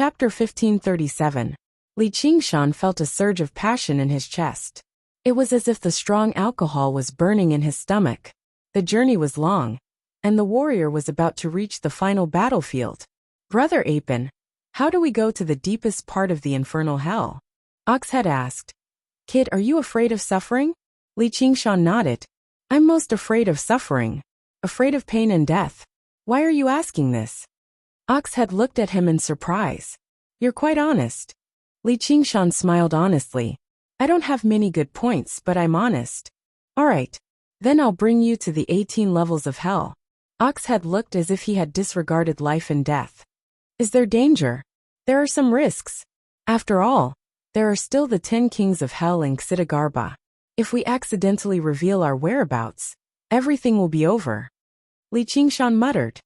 Chapter 1537. Li Qingshan felt a surge of passion in his chest. It was as if the strong alcohol was burning in his stomach. The journey was long, and the warrior was about to reach the final battlefield. Brother Apin, how do we go to the deepest part of the infernal hell? Oxhead asked. Kid, are you afraid of suffering? Li Qingshan nodded. I'm most afraid of suffering. Afraid of pain and death. Why are you asking this? Oxhead looked at him in surprise. You're quite honest. Li Qingshan smiled honestly. I don't have many good points, but I'm honest. All right. Then I'll bring you to the 18 levels of hell. Oxhead looked as if he had disregarded life and death. Is there danger? There are some risks. After all, there are still the 10 kings of hell in Xidagarba. If we accidentally reveal our whereabouts, everything will be over. Li Qingshan muttered.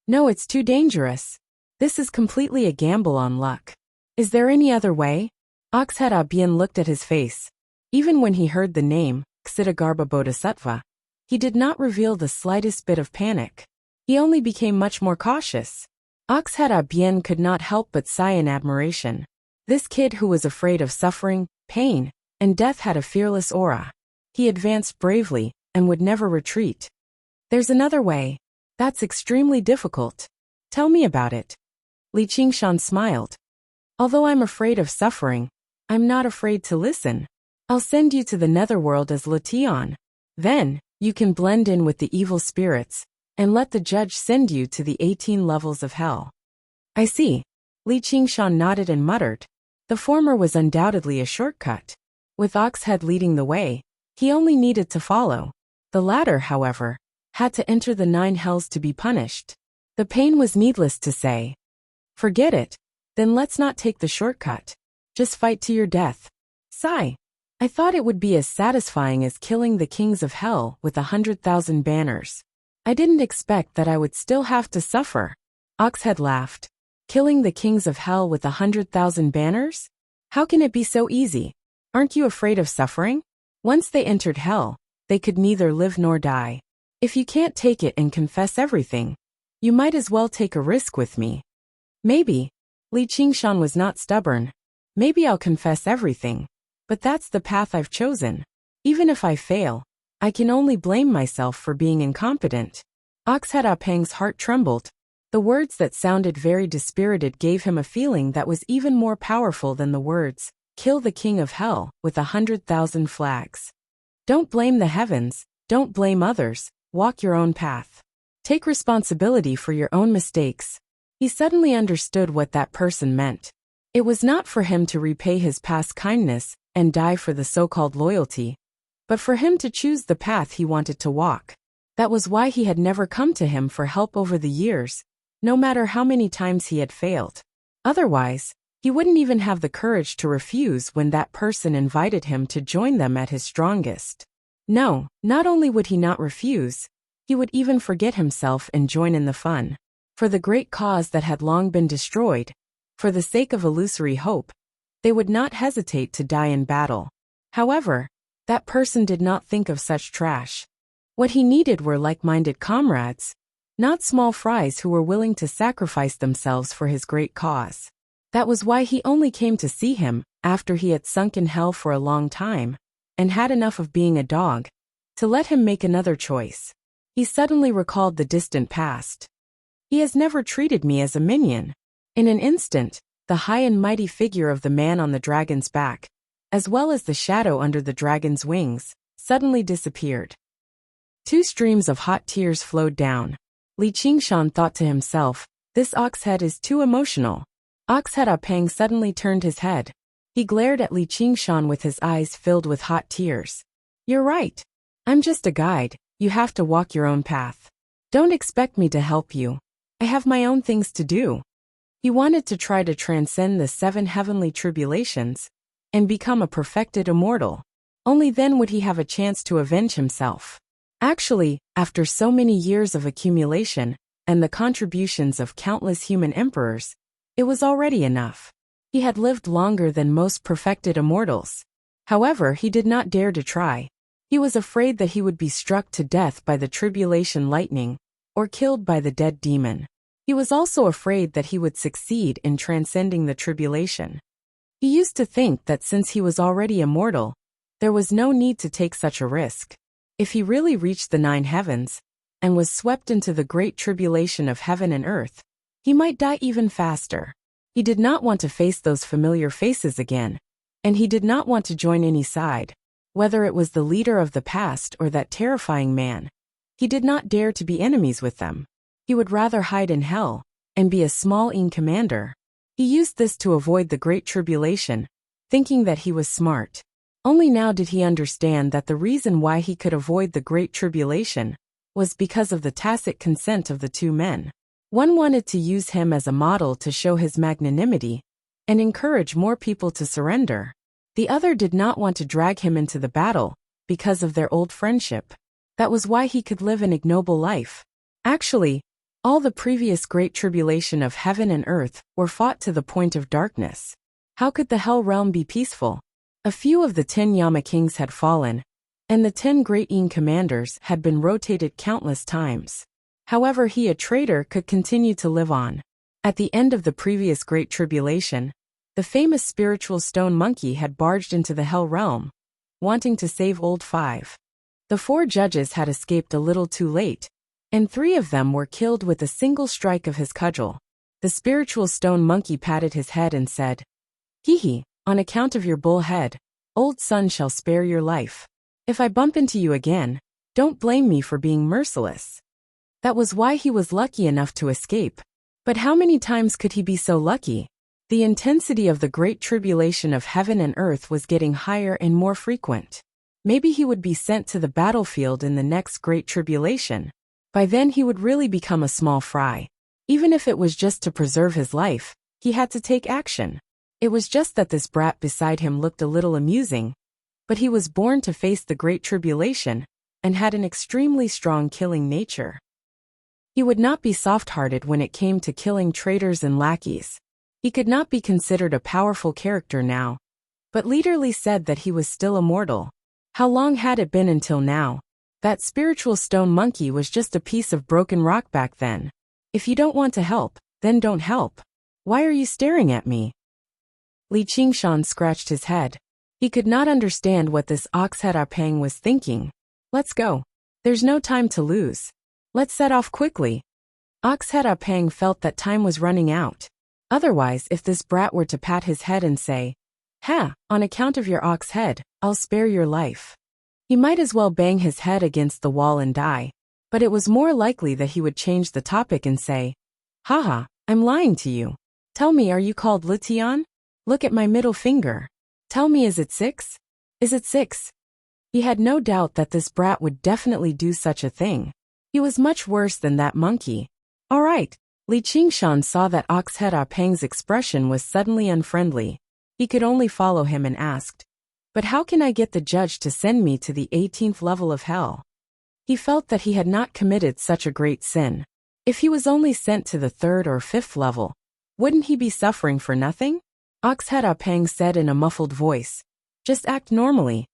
No, it's too dangerous. This is completely a gamble on luck. Is there any other way? Oxhead Abian looked at his face. Even when he heard the name, Xidagarba Bodhisattva, he did not reveal the slightest bit of panic. He only became much more cautious. Oxhead Abian could not help but sigh in admiration. This kid who was afraid of suffering, pain, and death had a fearless aura. He advanced bravely, and would never retreat. There's another way. That's extremely difficult. Tell me about it. Li Qingshan smiled. Although I'm afraid of suffering, I'm not afraid to listen. I'll send you to the netherworld as Lation. Then, you can blend in with the evil spirits, and let the judge send you to the 18 levels of hell. I see. Li Qingshan nodded and muttered. The former was undoubtedly a shortcut. With Oxhead leading the way, he only needed to follow. The latter, however, had to enter the 9 hells to be punished. The pain was needless to say. Forget it. Then let's not take the shortcut. Just fight to your death. Sigh. I thought it would be as satisfying as killing the kings of hell with 100,000 banners. I didn't expect that I would still have to suffer. Oxhead laughed. Killing the kings of hell with 100,000 banners? How can it be so easy? Aren't you afraid of suffering? Once they entered hell, they could neither live nor die. If you can't take it and confess everything, you might as well take a risk with me. Maybe. Li Qingshan was not stubborn. Maybe I'll confess everything. But that's the path I've chosen. Even if I fail, I can only blame myself for being incompetent. Oxhead Apang's heart trembled. The words that sounded very dispirited gave him a feeling that was even more powerful than the words, kill the king of hell, with 100,000 flags. Don't blame the heavens, don't blame others, walk your own path. Take responsibility for your own mistakes. He suddenly understood what that person meant. It was not for him to repay his past kindness and die for the so-called loyalty, but for him to choose the path he wanted to walk. That was why he had never come to him for help over the years, no matter how many times he had failed. Otherwise, he wouldn't even have the courage to refuse when that person invited him to join them at his strongest. No, not only would he not refuse, he would even forget himself and join in the fun. For the great cause that had long been destroyed, for the sake of illusory hope, they would not hesitate to die in battle. However, that person did not think of such trash. What he needed were like-minded comrades, not small fries who were willing to sacrifice themselves for his great cause. That was why he only came to see him after he had sunk in hell for a long time, and had enough of being a dog, to let him make another choice. He suddenly recalled the distant past. He has never treated me as a minion. In an instant, the high and mighty figure of the man on the dragon's back, as well as the shadow under the dragon's wings, suddenly disappeared. 2 streams of hot tears flowed down. Li Qingshan thought to himself, this Oxhead is too emotional. Oxhead Apang suddenly turned his head. He glared at Li Qingshan with his eyes filled with hot tears. You're right. I'm just a guide. You have to walk your own path. Don't expect me to help you. I have my own things to do. He wanted to try to transcend the 7 heavenly tribulations and become a perfected immortal. Only then would he have a chance to avenge himself. Actually, after so many years of accumulation and the contributions of countless human emperors, it was already enough. He had lived longer than most perfected immortals. However, he did not dare to try. He was afraid that he would be struck to death by the tribulation lightning, or killed by the dead demon. He was also afraid that he would succeed in transcending the tribulation. He used to think that since he was already immortal, there was no need to take such a risk. If he really reached the 9 heavens, and was swept into the great tribulation of heaven and earth, he might die even faster. He did not want to face those familiar faces again, and he did not want to join any side, whether it was the leader of the past or that terrifying man. He did not dare to be enemies with them. He would rather hide in hell, and be a small commander. He used this to avoid the great tribulation, thinking that he was smart. Only now did he understand that the reason why he could avoid the great tribulation was because of the tacit consent of the 2 men. One wanted to use him as a model to show his magnanimity and encourage more people to surrender. The other did not want to drag him into the battle because of their old friendship. That was why he could live an ignoble life. Actually, all the previous great tribulation of heaven and earth were fought to the point of darkness. How could the hell realm be peaceful? A few of the 10 Yama kings had fallen, and the 10 great commanders had been rotated countless times. However, he, a traitor, could continue to live on. At the end of the previous great tribulation, the famous spiritual stone monkey had barged into the hell realm, wanting to save old 5. The 4 judges had escaped a little too late, and 3 of them were killed with a single strike of his cudgel. The spiritual stone monkey patted his head and said, "Hee, on account of your bull head, old son shall spare your life. If I bump into you again, don't blame me for being merciless." That was why he was lucky enough to escape. But how many times could he be so lucky? The intensity of the great tribulation of heaven and earth was getting higher and more frequent. Maybe he would be sent to the battlefield in the next great tribulation. By then he would really become a small fry. Even if it was just to preserve his life, he had to take action. It was just that this brat beside him looked a little amusing, but he was born to face the great tribulation, and had an extremely strong killing nature. He would not be soft-hearted when it came to killing traitors and lackeys. He could not be considered a powerful character now, but Leaderly said that he was still immortal. How long had it been until now? That spiritual stone monkey was just a piece of broken rock back then. If you don't want to help, then don't help. Why are you staring at me? Li Qingshan scratched his head. He could not understand what this Oxhead Apang was thinking. Let's go. There's no time to lose. Let's set off quickly. Oxhead Apang felt that time was running out. Otherwise, if this brat were to pat his head and say, "Ha, on account of your ox head, I'll spare your life," he might as well bang his head against the wall and die. But it was more likely that he would change the topic and say, "Haha, I'm lying to you. Tell me, are you called Litian? Look at my middle finger. Tell me, is it 6? Is it 6? He had no doubt that this brat would definitely do such a thing. He was much worse than that monkey. All right. Li Qingshan saw that Oxhead Apang's expression was suddenly unfriendly. He could only follow him and asked, "But how can I get the judge to send me to the 18th level of hell?" He felt that he had not committed such a great sin. If he was only sent to the 3rd or 5th level, wouldn't he be suffering for nothing? Oxhead Apang said in a muffled voice, "Just act normally."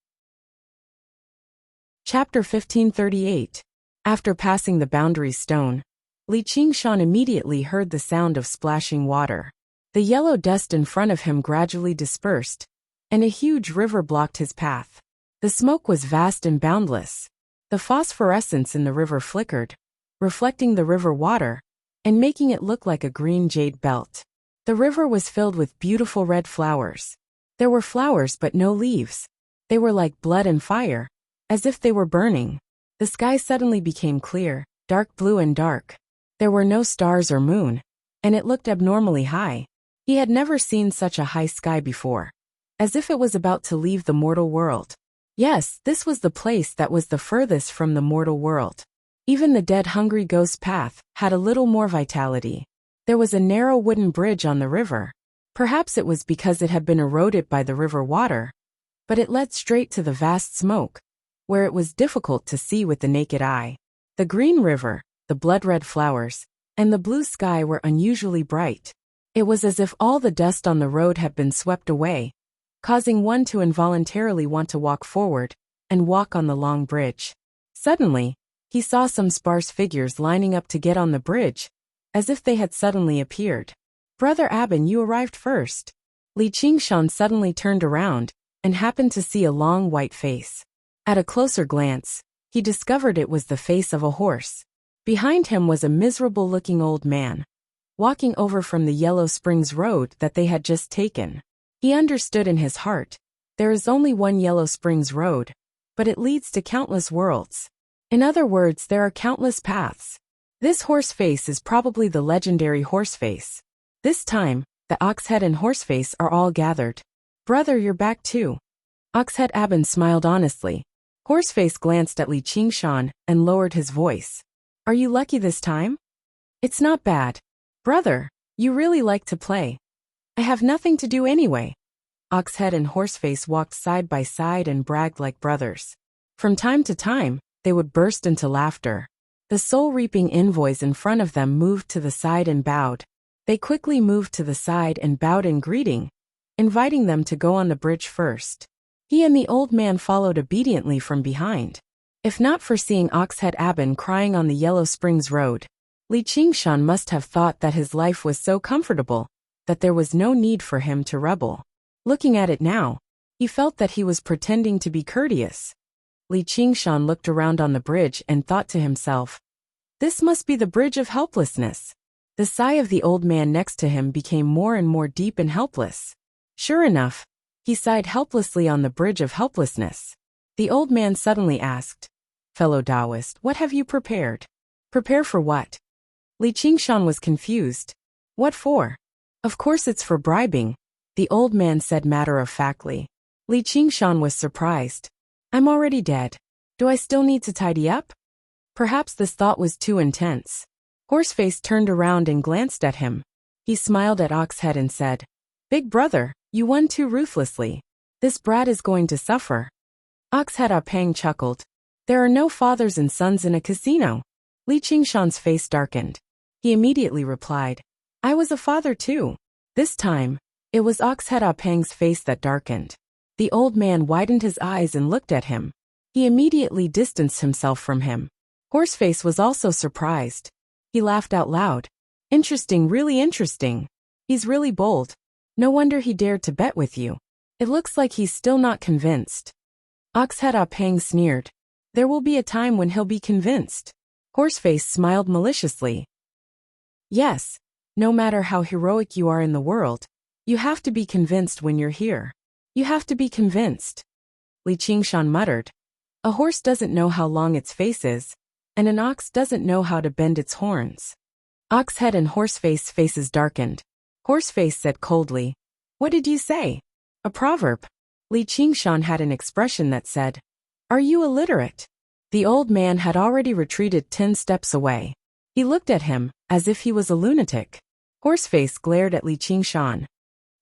Chapter 1538. After passing the boundary stone, Li Qingshan immediately heard the sound of splashing water. The yellow dust in front of him gradually dispersed, and a huge river blocked his path. The smoke was vast and boundless. The phosphorescence in the river flickered, reflecting the river water, and making it look like a green jade belt. The river was filled with beautiful red flowers. There were flowers but no leaves. They were like blood and fire, as if they were burning. The sky suddenly became clear, dark blue and dark. There were no stars or moon, and it looked abnormally high. He had never seen such a high sky before, as if it was about to leave the mortal world. Yes, this was the place that was the furthest from the mortal world. Even the dead hungry ghost path had a little more vitality. There was a narrow wooden bridge on the river. Perhaps it was because it had been eroded by the river water, but it led straight to the vast smoke, where it was difficult to see with the naked eye. The green river, the blood-red flowers, and the blue sky were unusually bright. It was as if all the dust on the road had been swept away, causing one to involuntarily want to walk forward and walk on the long bridge. Suddenly, he saw some sparse figures lining up to get on the bridge, as if they had suddenly appeared. Brother Aben, you arrived first. Li Qingshan suddenly turned around and happened to see a long white face. At a closer glance, he discovered it was the face of a horse. Behind him was a miserable-looking old man, walking over from the Yellow Springs road that they had just taken. He understood in his heart, there is only one Yellow Springs road, but it leads to countless worlds. In other words, there are countless paths. This horse face is probably the legendary horse face. This time, the Oxhead and Horseface are all gathered. Brother, you're back too. Oxhead Aben smiled honestly. Horseface glanced at Li Qingshan and lowered his voice. Are you lucky this time? It's not bad. Brother, you really like to play. I have nothing to do anyway. Oxhead and Horseface walked side by side and bragged like brothers. From time to time, they would burst into laughter. The soul-reaping envoys in front of them moved to the side and bowed. They quickly moved to the side and bowed in greeting, inviting them to go on the bridge first. He and the old man followed obediently from behind. If not for seeing Oxhead Aben crying on the Yellow Springs road, Li Qingshan must have thought that his life was so comfortable that there was no need for him to rebel. Looking at it now, he felt that he was pretending to be courteous. Li Qingshan looked around on the bridge and thought to himself, this must be the bridge of helplessness. The sigh of the old man next to him became more and more deep and helpless. Sure enough, he sighed helplessly on the bridge of helplessness. The old man suddenly asked, fellow Taoist, what have you prepared? Prepare for what? Li Qingshan was confused. What for? Of course it's for bribing, the old man said matter-of-factly. Li Qingshan was surprised. I'm already dead. Do I still need to tidy up? Perhaps this thought was too intense. Horseface turned around and glanced at him. He smiled at Oxhead and said, Big brother, you won too ruthlessly. This brat is going to suffer. Oxhead Apang chuckled. There are no fathers and sons in a casino. Li Qingshan's face darkened. He immediately replied, I was a father too. This time, it was Oxhead Apang's face that darkened. The old man widened his eyes and looked at him. He immediately distanced himself from him. Horseface was also surprised. He laughed out loud. Interesting, really interesting. He's really bold. No wonder he dared to bet with you. It looks like he's still not convinced. Oxhead Apang sneered. There will be a time when he'll be convinced. Horseface smiled maliciously. Yes, no matter how heroic you are in the world, you have to be convinced when you're here. You have to be convinced. Li Qingshan muttered. A horse doesn't know how long its face is, and an ox doesn't know how to bend its horns. Oxhead and Horseface faces darkened. Horseface said coldly, What did you say? A proverb. Li Qingshan had an expression that said, Are you illiterate? The old man had already retreated 10 steps away. He looked at him, as if he was a lunatic. Horseface glared at Li Qingshan.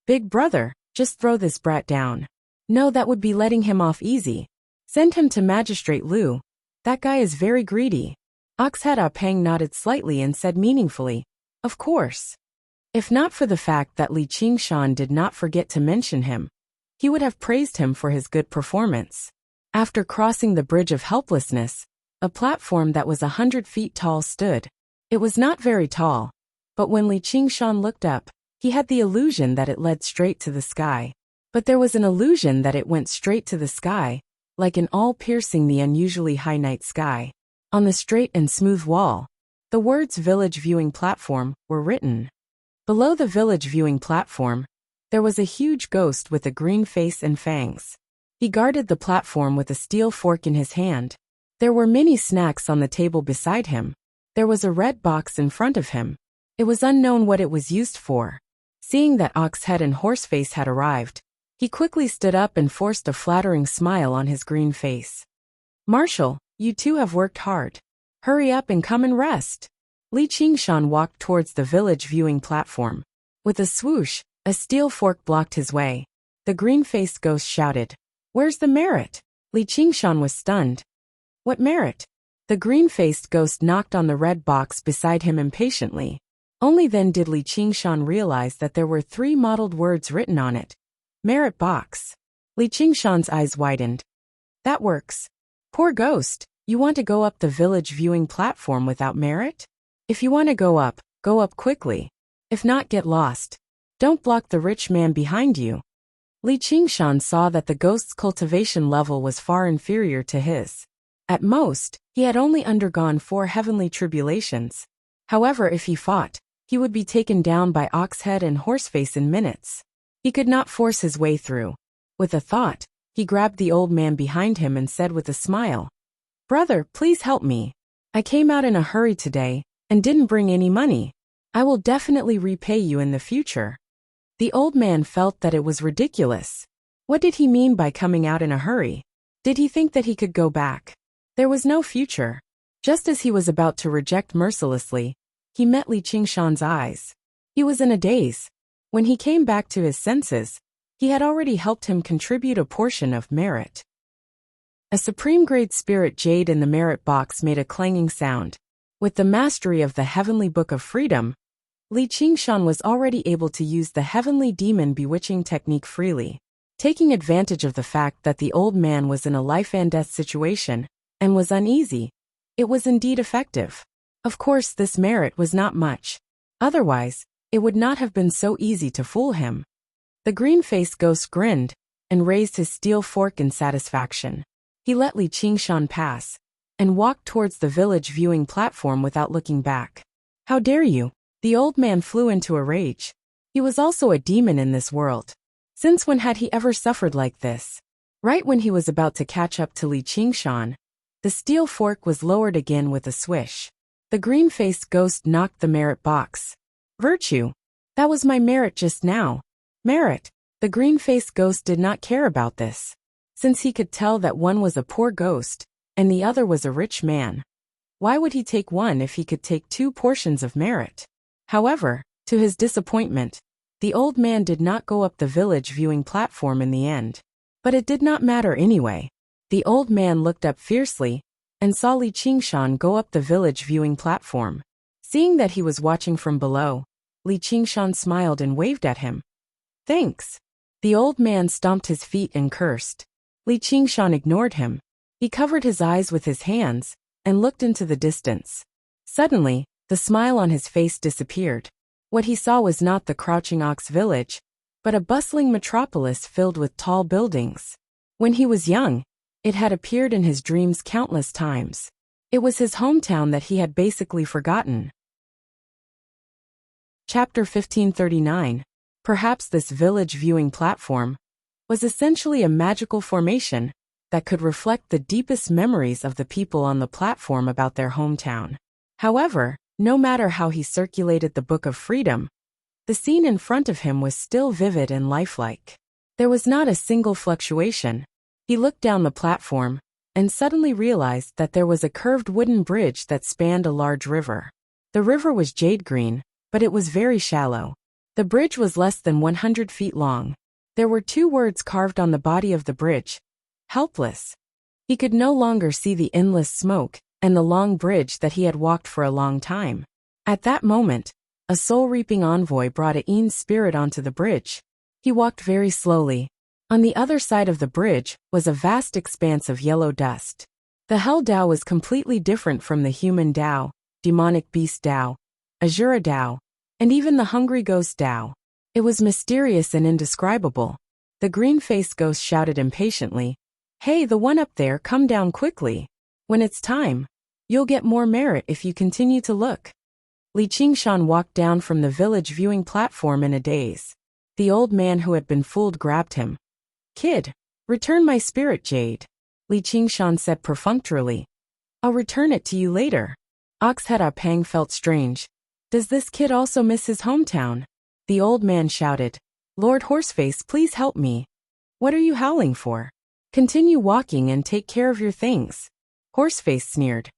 Big brother, just throw this brat down. No, that would be letting him off easy. Send him to Magistrate Liu. That guy is very greedy. Oxhead Apang nodded slightly and said meaningfully, Of course. If not for the fact that Li Qingshan did not forget to mention him, he would have praised him for his good performance. After crossing the bridge of helplessness, a platform that was 100 feet tall stood. It was not very tall, but when Li Qingshan looked up, he had the illusion that it led straight to the sky. But there was an illusion that it went straight to the sky, like an all-piercing the unusually high night sky. On the straight and smooth wall, the words Village Viewing Platform were written. Below the Village Viewing Platform, there was a huge ghost with a green face and fangs. He guarded the platform with a steel fork in his hand. There were many snacks on the table beside him. There was a red box in front of him. It was unknown what it was used for. Seeing that Oxhead and Horseface had arrived, he quickly stood up and forced a flattering smile on his green face. Marshal, you two have worked hard. Hurry up and come and rest. Li Qingshan walked towards the Village Viewing Platform. With a swoosh, a steel fork blocked his way. The green-faced ghost shouted, Where's the merit? Li Qingshan was stunned. What merit? The green-faced ghost knocked on the red box beside him impatiently. Only then did Li Qingshan realize that there were 3 mottled words written on it. Merit box. Li Qingshan's eyes widened. That works. Poor ghost, you want to go up the Village Viewing Platform without merit? If you want to go up, Go up quickly. If not, get lost. Don't block the rich man behind you. Li Qingshan saw that the ghost's cultivation level was far inferior to his. At most, he had only undergone 4 heavenly tribulations. However, if he fought, he would be taken down by Oxhead and Horseface in minutes. He could not force his way through. With a thought, he grabbed the old man behind him and said with a smile, "Brother, please help me. I came out in a hurry today, and didn't bring any money. I will definitely repay you in the future." The old man felt that it was ridiculous. What did he mean by coming out in a hurry? Did he think that he could go back? There was no future. Just as he was about to reject mercilessly, he met Li Qingshan's eyes. He was in a daze. When he came back to his senses, he had already helped him contribute a portion of merit. A supreme-grade spirit jade in the merit box made a clanging sound. With the mastery of the Heavenly Book of Freedom, Li Qingshan was already able to use the Heavenly Demon Bewitching technique freely. Taking advantage of the fact that the old man was in a life-and-death situation, and was uneasy, it was indeed effective. Of course, this merit was not much. Otherwise, it would not have been so easy to fool him. The green-faced ghost grinned, and raised his steel fork in satisfaction. He let Li Qingshan pass, and walked towards the village viewing platform without looking back. "How dare you?" The old man flew into a rage. He was also a demon in this world. Since when had he ever suffered like this? Right when he was about to catch up to Li Qingshan, the steel fork was lowered again with a swish. The green-faced ghost knocked the merit box. "Virtue. That was my merit just now." Merit. The green-faced ghost did not care about this, since he could tell that one was a poor ghost, and the other was a rich man. Why would he take one if he could take 2 portions of merit? However, to his disappointment, the old man did not go up the village viewing platform in the end. But it did not matter anyway. The old man looked up fiercely, and saw Li Qingshan go up the village viewing platform. Seeing that he was watching from below, Li Qingshan smiled and waved at him. "Thanks." The old man stomped his feet and cursed. Li Qingshan ignored him. He covered his eyes with his hands, and looked into the distance. Suddenly, the smile on his face disappeared. What he saw was not the crouching ox village, but a bustling metropolis filled with tall buildings. When he was young, it had appeared in his dreams countless times. It was his hometown that he had basically forgotten. Chapter 1539. Perhaps this village viewing platform was essentially a magical formation that could reflect the deepest memories of the people on the platform about their hometown. However, no matter how he circulated the Book of Freedom, the scene in front of him was still vivid and lifelike. There was not a single fluctuation. He looked down the platform, and suddenly realized that there was a curved wooden bridge that spanned a large river. The river was jade green, but it was very shallow. The bridge was less than 100 feet long. There were 2 words carved on the body of the bridge: helpless. He could no longer see the endless smoke and the long bridge that he had walked for a long time. At that moment, a soul-reaping envoy brought Ain's spirit onto the bridge. He walked very slowly. On the other side of the bridge was a vast expanse of yellow dust. The Hell Dao was completely different from the human Dao, demonic beast Dao, Azura Dao, and even the hungry ghost Dao. It was mysterious and indescribable. The green-faced ghost shouted impatiently, "Hey, the one up there, come down quickly. When it's time, you'll get more merit if you continue to look." Li Qingshan walked down from the village viewing platform in a daze. The old man who had been fooled grabbed him. "Kid, return my spirit jade," Li Qingshan said perfunctorily. "I'll return it to you later." Oxhead Pang felt strange. Does this kid also miss his hometown? The old man shouted, "Lord Horseface, please help me." "What are you howling for? Continue walking and take care of your things." Horseface sneered.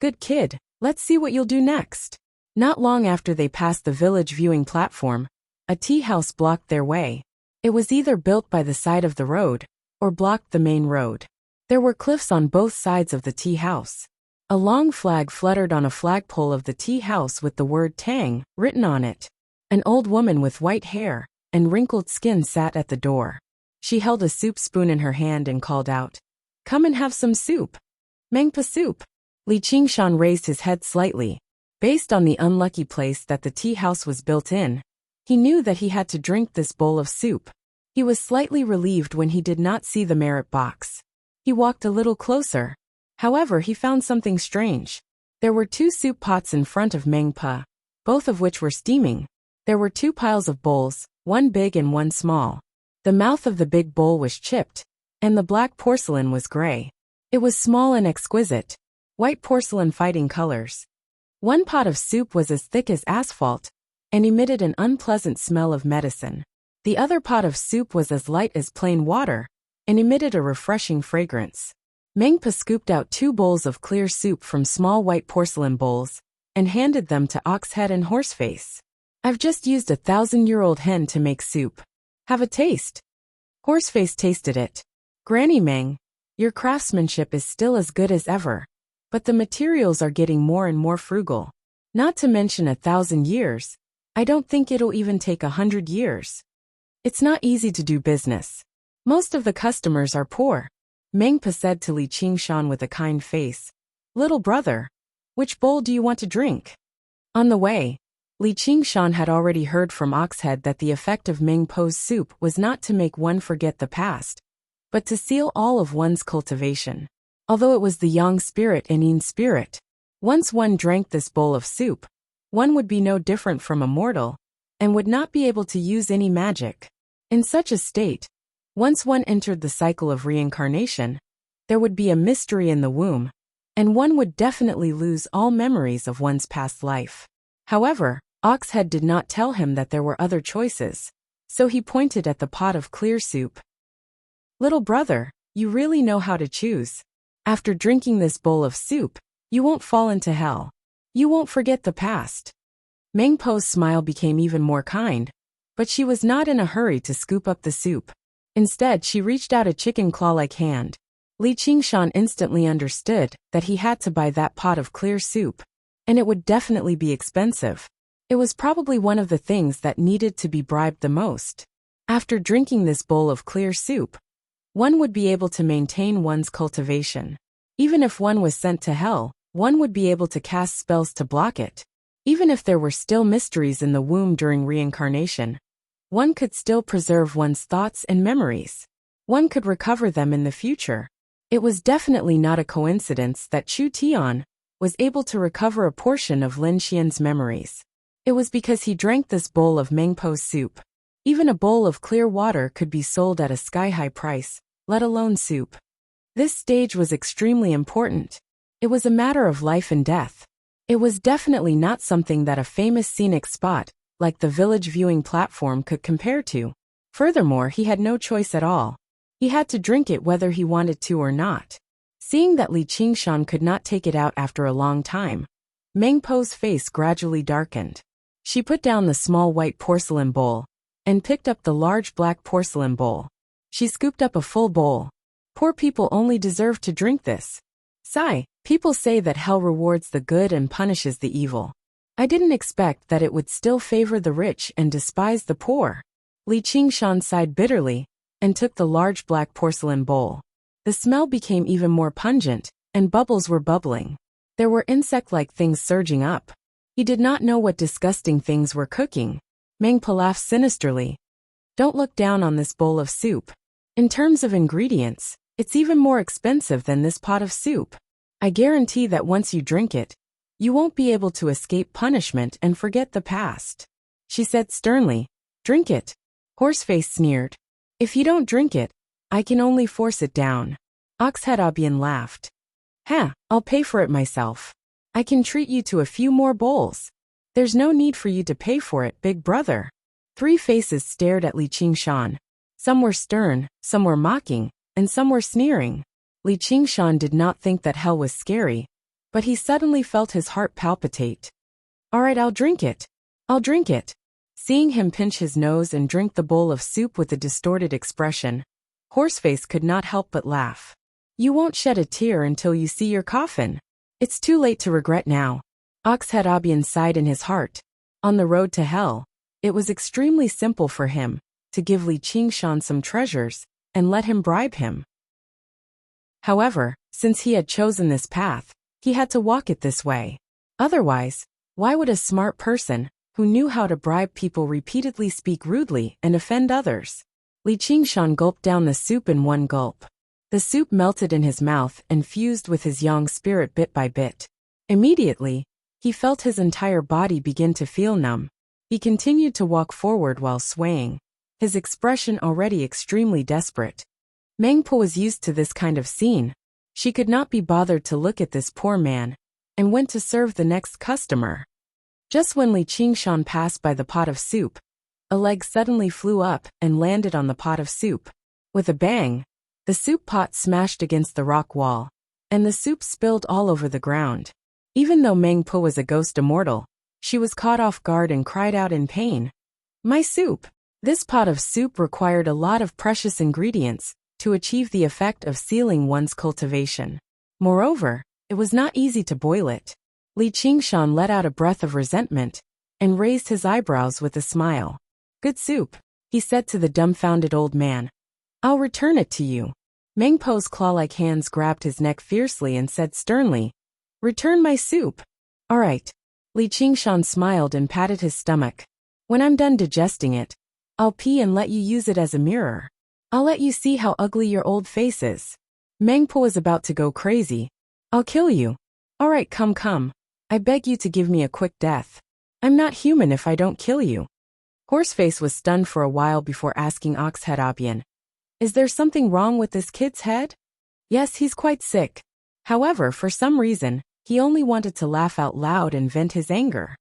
"Good kid, let's see what you'll do next." Not long after they passed the village viewing platform, a tea house blocked their way. It was either built by the side of the road, or blocked the main road. There were cliffs on both sides of the tea house. A long flag fluttered on a flagpole of the tea house with the word Tang written on it. An old woman with white hair and wrinkled skin sat at the door. She held a soup spoon in her hand and called out, "Come and have some soup. Mangpa soup." Li Qingshan raised his head slightly. Based on the unlucky place that the tea house was built in, he knew that he had to drink this bowl of soup. He was slightly relieved when he did not see the merit box. He walked a little closer. However, he found something strange. There were 2 soup pots in front of Meng Pa, both of which were steaming. There were 2 piles of bowls, one big and one small. The mouth of the big bowl was chipped, and the black porcelain was gray. It was small and exquisite, white porcelain fighting colors. One pot of soup was as thick as asphalt, and emitted an unpleasant smell of medicine. The other pot of soup was as light as plain water, and emitted a refreshing fragrance. Meng Pa scooped out 2 bowls of clear soup from small white porcelain bowls, and handed them to Oxhead and Horseface. I've just used a 1,000-year-old hen to make soup. Have a taste. Horseface tasted it. Granny Meng, your craftsmanship is still as good as ever, but the materials are getting more and more frugal. Not to mention 1,000 years. I don't think it'll even take 100 years. It's not easy to do business. Most of the customers are poor. Meng Pa said to Li Qingshan with a kind face. Little brother, which bowl do you want to drink? On the way, Li Qingshan had already heard from Oxhead that the effect of Meng Po's soup was not to make one forget the past, but to seal all of one's cultivation. Although it was the yang spirit and yin spirit, once one drank this bowl of soup, one would be no different from a mortal, and would not be able to use any magic. In such a state, once one entered the cycle of reincarnation, there would be a mystery in the womb, and one would definitely lose all memories of one's past life. However, Oxhead did not tell him that there were other choices, so he pointed at the pot of clear soup. Little brother, you really know how to choose. After drinking this bowl of soup, you won't fall into hell. You won't forget the past. Meng Po's smile became even more kind, but she was not in a hurry to scoop up the soup. Instead, she reached out a chicken claw-like hand. Li Qingshan instantly understood that he had to buy that pot of clear soup, and it would definitely be expensive. It was probably one of the things that needed to be bribed the most. After drinking this bowl of clear soup, one would be able to maintain one's cultivation. Even if one was sent to hell, one would be able to cast spells to block it. Even if there were still mysteries in the womb during reincarnation, one could still preserve one's thoughts and memories. One could recover them in the future. It was definitely not a coincidence that Chu Tian was able to recover a portion of Lin Xian's memories. It was because he drank this bowl of Meng Po soup. Even a bowl of clear water could be sold at a sky-high price, let alone soup. This stage was extremely important. It was a matter of life and death. It was definitely not something that a famous scenic spot, like the village viewing platform, could compare to. Furthermore, he had no choice at all. He had to drink it whether he wanted to or not. Seeing that Li Qingshan could not take it out after a long time, Meng Po's face gradually darkened. She put down the small white porcelain bowl and picked up the large black porcelain bowl. She scooped up a full bowl. Poor people only deserve to drink this. Sigh, people say that hell rewards the good and punishes the evil. I didn't expect that it would still favor the rich and despise the poor. Li Qingshan sighed bitterly and took the large black porcelain bowl. The smell became even more pungent, and bubbles were bubbling. There were insect-like things surging up. He did not know what disgusting things were cooking. Meng Pa laughed sinisterly. Don't look down on this bowl of soup. In terms of ingredients, it's even more expensive than this pot of soup. I guarantee that once you drink it, you won't be able to escape punishment and forget the past. She said sternly. Drink it. Horseface sneered. If you don't drink it, I can only force it down. Oxhead Abian laughed. I'll pay for it myself. I can treat you to a few more bowls. There's no need for you to pay for it, big brother. 3 faces stared at Li Qingshan. Some were stern, some were mocking, and some were sneering. Li Qingshan did not think that hell was scary, but he suddenly felt his heart palpitate. All right, I'll drink it. I'll drink it. Seeing him pinch his nose and drink the bowl of soup with a distorted expression, Horseface could not help but laugh. You won't shed a tear until you see your coffin. It's too late to regret now. Oxhead Abian sighed in his heart. On the road to hell, it was extremely simple for him to give Li Qingshan some treasures and let him bribe him. However, since he had chosen this path, he had to walk it this way. Otherwise, Why would a smart person, who knew how to bribe people, repeatedly speak rudely and offend others? Li Qingshan gulped down the soup in one gulp. The soup melted in his mouth and fused with his yang spirit bit by bit. Immediately, he felt his entire body begin to feel numb. He continued to walk forward while swaying, his expression already extremely desperate. Meng Po was used to this kind of scene. She could not be bothered to look at this poor man, and went to serve the next customer. Just when Li Qingshan passed by the pot of soup, a leg suddenly flew up and landed on the pot of soup. With a bang, the soup pot smashed against the rock wall, and the soup spilled all over the ground. Even though Meng Po was a ghost immortal, she was caught off guard and cried out in pain. My soup! This pot of soup required a lot of precious ingredients to achieve the effect of sealing one's cultivation. Moreover, it was not easy to boil it. Li Qingshan let out a breath of resentment and raised his eyebrows with a smile. Good soup, he said to the dumbfounded old man. I'll return it to you. Meng Po's claw-like hands grabbed his neck fiercely and said sternly, Return my soup. All right. Li Qingshan smiled and patted his stomach. When I'm done digesting it, I'll pee and let you use it as a mirror. I'll let you see how ugly your old face is. Meng Po was about to go crazy. I'll kill you. All right, come. I beg you to give me a quick death. I'm not human if I don't kill you. Horseface was stunned for a while before asking Oxhead Obian, Is there something wrong with this kid's head? Yes, he's quite sick. However, for some reason, he only wanted to laugh out loud and vent his anger.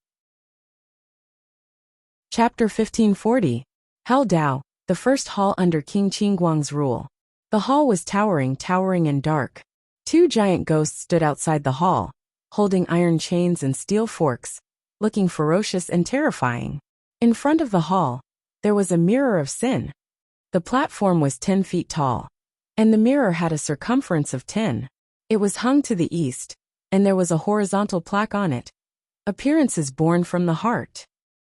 Chapter 1540. Hell Dao, the first hall under King Qingguang's rule. The hall was towering and dark. Two giant ghosts stood outside the hall, holding iron chains and steel forks, looking ferocious and terrifying. In front of the hall, there was a mirror of sin. The platform was 10 feet tall, and the mirror had a circumference of 10. It was hung to the east, and there was a horizontal plaque on it. Appearances born from the heart.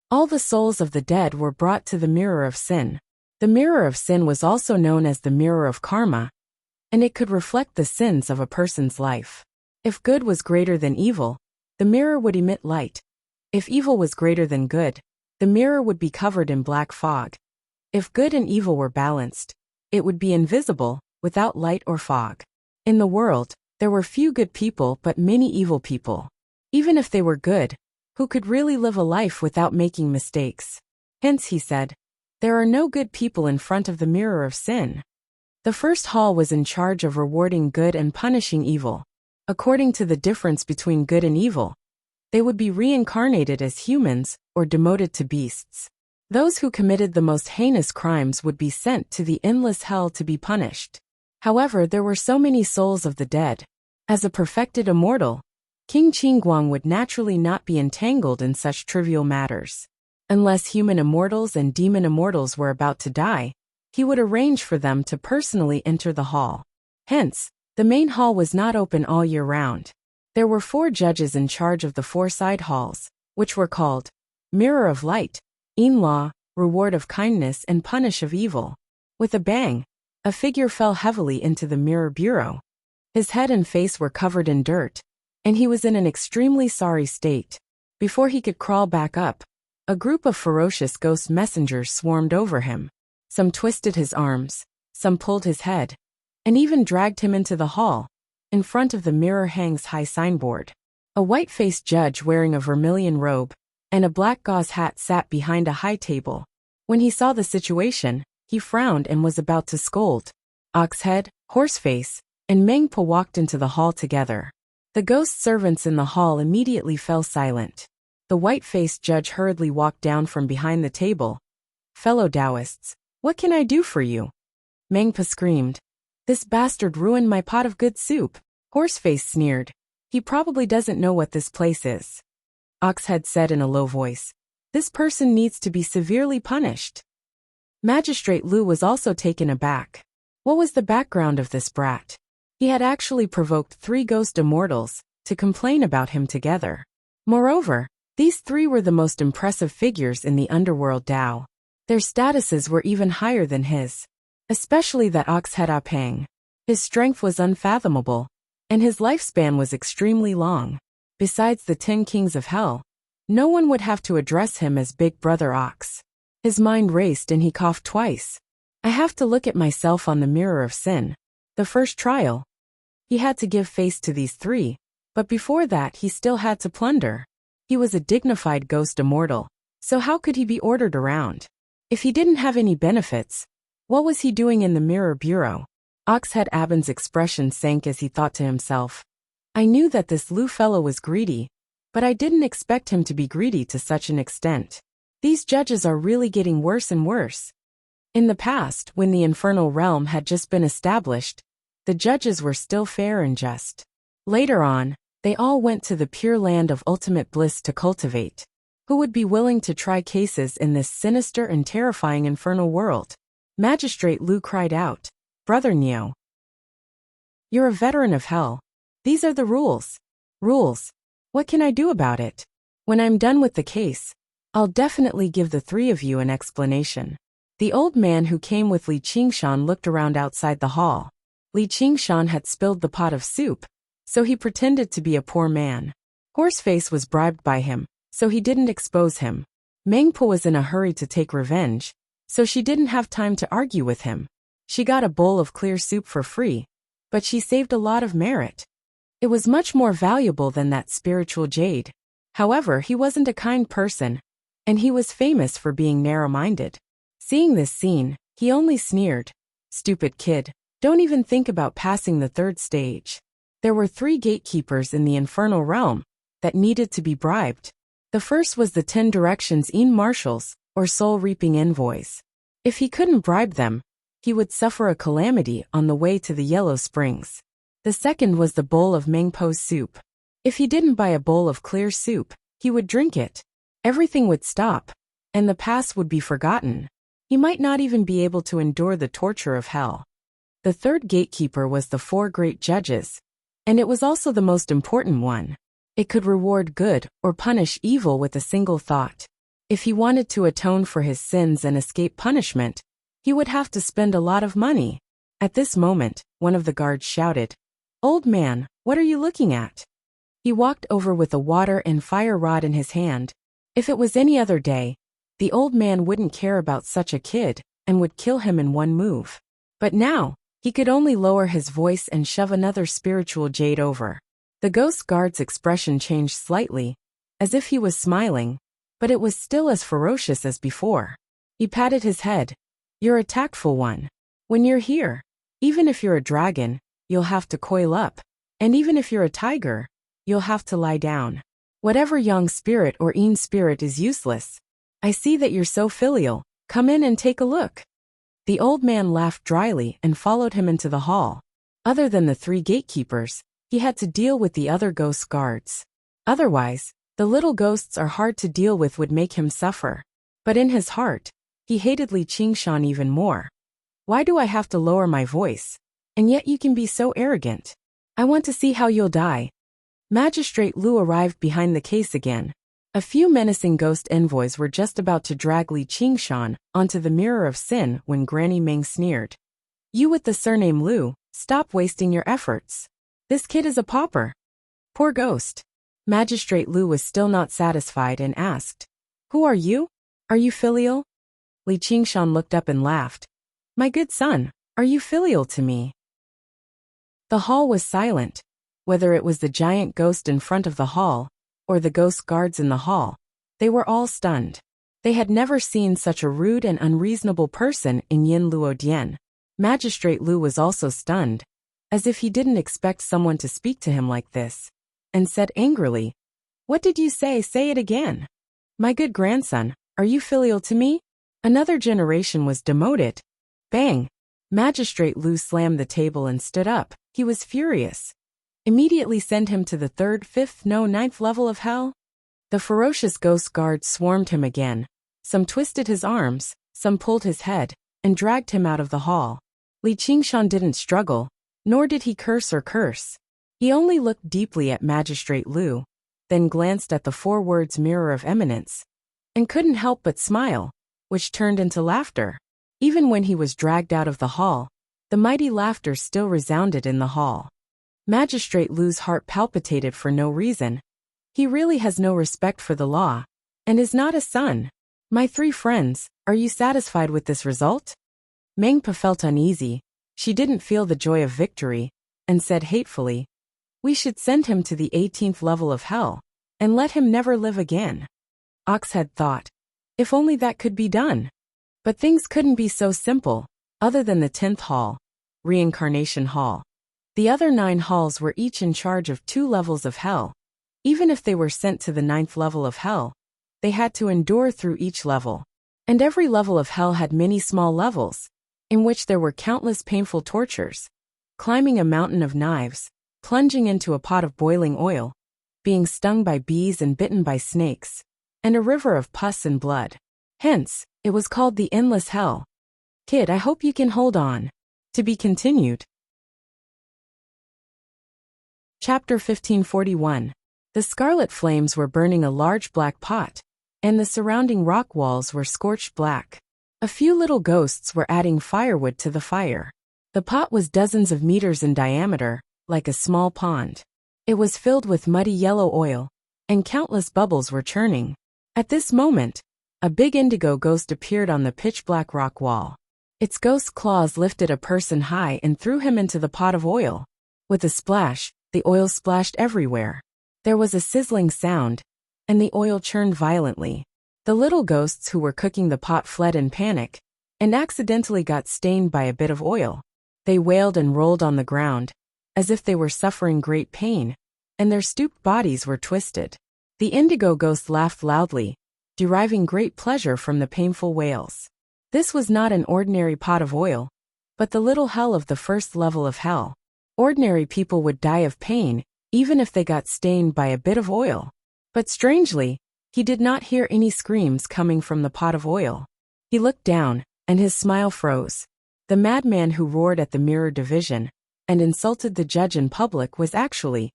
All the souls of the dead were brought to the mirror of sin. The mirror of sin was also known as the mirror of karma, and it could reflect the sins of a person's life. If good was greater than evil, the mirror would emit light. If evil was greater than good, the mirror would be covered in black fog. If good and evil were balanced, it would be invisible, without light or fog. In the world, there were few good people but many evil people. Even if they were good, who could really live a life without making mistakes? Hence, he said, there are no good people in front of the mirror of sin. The first hall was in charge of rewarding good and punishing evil. According to the difference between good and evil, they would be reincarnated as humans or demoted to beasts. Those who committed the most heinous crimes would be sent to the endless hell to be punished. However, there were so many souls of the dead. As a perfected immortal, King Qingguang would naturally not be entangled in such trivial matters. Unless human immortals and demon immortals were about to die, he would arrange for them to personally enter the hall. Hence, the main hall was not open all year round. There were 4 judges in charge of the 4 side halls, which were called Mirror of Light, In-Law, Reward of Kindness and Punish of Evil. With a bang, a figure fell heavily into the mirror bureau. His head and face were covered in dirt, and he was in an extremely sorry state. Before he could crawl back up, a group of ferocious ghost messengers swarmed over him. Some twisted his arms, some pulled his head, and even dragged him into the hall. In front of the mirror hangs high signboard. A white-faced judge wearing a vermilion robe and a black gauze hat sat behind a high table. When he saw the situation, he frowned and was about to scold. Oxhead, Horseface, and Meng Po walked into the hall together. The ghost servants in the hall immediately fell silent. The white-faced judge hurriedly walked down from behind the table. Fellow Taoists, what can I do for you? Meng Po screamed. This bastard ruined my pot of good soup. Horseface sneered. He probably doesn't know what this place is. Oxhead said in a low voice. This person needs to be severely punished. Magistrate Lu was also taken aback. What was the background of this brat? He had actually provoked 3 ghost immortals to complain about him together. Moreover, these 3 were the most impressive figures in the underworld Dao. Their statuses were even higher than his. Especially that Oxhead Apang. His strength was unfathomable, and his lifespan was extremely long. Besides the 10 kings of hell, No one would have to address him as Big Brother Ox. His mind raced and he coughed twice. I have to look at myself on the mirror of sin. The first trial. He had to give face to these three, but before that he still had to plunder. He was a dignified ghost immortal, so how could he be ordered around? If he didn't have any benefits, what was he doing in the mirror bureau? Oxhead Abin's expression sank as he thought to himself. I knew that this Lou fellow was greedy, but I didn't expect him to be greedy to such an extent. These judges are really getting worse and worse. In the past, when the infernal realm had just been established, the judges were still fair and just. Later on, they all went to the pure land of ultimate bliss to cultivate. Who would be willing to try cases in this sinister and terrifying infernal world? Magistrate Lou cried out, Brother Neo. You're a veteran of hell. These are the rules. Rules. What can I do about it? When I'm done with the case, I'll definitely give the three of you an explanation. The old man who came with Li Qingshan looked around outside the hall. Li Qingshan had spilled the pot of soup, so he pretended to be a poor man. Horseface was bribed by him, so he didn't expose him. Mengpo was in a hurry to take revenge, so she didn't have time to argue with him. She got a bowl of clear soup for free, but she saved a lot of merit. It was much more valuable than that spiritual jade. However, he wasn't a kind person, and he was famous for being narrow-minded. Seeing this scene, he only sneered. Stupid kid, don't even think about passing the third stage. There were 3 gatekeepers in the infernal realm that needed to be bribed. The first was the 10 Directions Marshals, or soul-reaping envoys. If he couldn't bribe them, he would suffer a calamity on the way to the Yellow Springs. The second was the bowl of Mengpo's soup. If he didn't buy a bowl of clear soup, he would drink it. Everything would stop, and the past would be forgotten. He might not even be able to endure the torture of hell. The third gatekeeper was the 4 great judges, and it was also the most important one. It could reward good or punish evil with a single thought. If he wanted to atone for his sins and escape punishment, he would have to spend a lot of money. At this moment, one of the guards shouted, Old man, what are you looking at? He walked over with a water and fire rod in his hand. If it was any other day, the old man wouldn't care about such a kid and would kill him in one move. But now, he could only lower his voice and shove another spiritual jade over. The ghost guard's expression changed slightly, as if he was smiling, but it was still as ferocious as before. He patted his head. You're a tactful one. When you're here, even if you're a dragon, you'll have to coil up, and even if you're a tiger, you'll have to lie down. Whatever young spirit or een spirit is useless. I see that you're so filial. Come in and take a look. The old man laughed dryly and followed him into the hall. Other than the 3 gatekeepers, he had to deal with the other ghost guards. Otherwise, the little ghosts are hard to deal with would make him suffer. But in his heart, he hated Li Qingshan even more. Why do I have to lower my voice? And yet you can be so arrogant. I want to see how you'll die. Magistrate Lu arrived behind the case again. A few menacing ghost envoys were just about to drag Li Qingshan onto the mirror of sin when Granny Meng sneered. You with the surname Lu, stop wasting your efforts. This kid is a pauper. Poor ghost. Magistrate Lu was still not satisfied and asked, Who are you? Are you filial? Li Qingshan looked up and laughed. My good son, are you filial to me? The hall was silent. Whether it was the giant ghost in front of the hall, or the ghost guards in the hall, they were all stunned. They had never seen such a rude and unreasonable person in Yin Luodian. Magistrate Lu was also stunned, as if he didn't expect someone to speak to him like this, and said angrily, What did you say? Say it again. My good grandson, are you filial to me? Another generation was demoted. Bang! Magistrate Lu slammed the table and stood up. He was furious. Immediately send him to the 3rd, 5th, no 9th level of hell? The ferocious ghost guards swarmed him again. Some twisted his arms, some pulled his head, and dragged him out of the hall. Li Qingshan didn't struggle, nor did he curse or curse. He only looked deeply at Magistrate Lu, then glanced at the 4 words Mirror of Eminence, and couldn't help but smile, which turned into laughter. Even when he was dragged out of the hall, the mighty laughter still resounded in the hall. Magistrate Lu's heart palpitated for no reason. He really has no respect for the law, and is not a son. My 3 friends, are you satisfied with this result? Mengpa felt uneasy. She didn't feel the joy of victory, and said hatefully, we should send him to the 18th level of hell, and let him never live again. Oxhead thought, if only that could be done. But things couldn't be so simple, other than the 10th hall, Reincarnation Hall. The other 9 halls were each in charge of 2 levels of hell. Even if they were sent to the 9th level of hell, they had to endure through each level. And every level of hell had many small levels, in which there were countless painful tortures. Climbing a mountain of knives, plunging into a pot of boiling oil, being stung by bees and bitten by snakes, and a river of pus and blood. Hence, it was called the Endless Hell. Kid, I hope you can hold on. To be continued. Chapter 1541. The scarlet flames were burning a large black pot, and the surrounding rock walls were scorched black. A few little ghosts were adding firewood to the fire. The pot was dozens of meters in diameter, like a small pond. It was filled with muddy yellow oil, and countless bubbles were churning. At this moment, a big indigo ghost appeared on the pitch-black rock wall. Its ghost claws lifted a person high and threw him into the pot of oil. With a splash, the oil splashed everywhere. There was a sizzling sound, and the oil churned violently. The little ghosts who were cooking the pot fled in panic, and accidentally got stained by a bit of oil. They wailed and rolled on the ground, as if they were suffering great pain, and their stooped bodies were twisted. The indigo ghost laughed loudly, deriving great pleasure from the painful wails. This was not an ordinary pot of oil, but the little hell of the first level of hell. Ordinary people would die of pain, even if they got stained by a bit of oil. But strangely, he did not hear any screams coming from the pot of oil. He looked down, and his smile froze. The madman who roared at the mirror division and insulted the judge in public was actually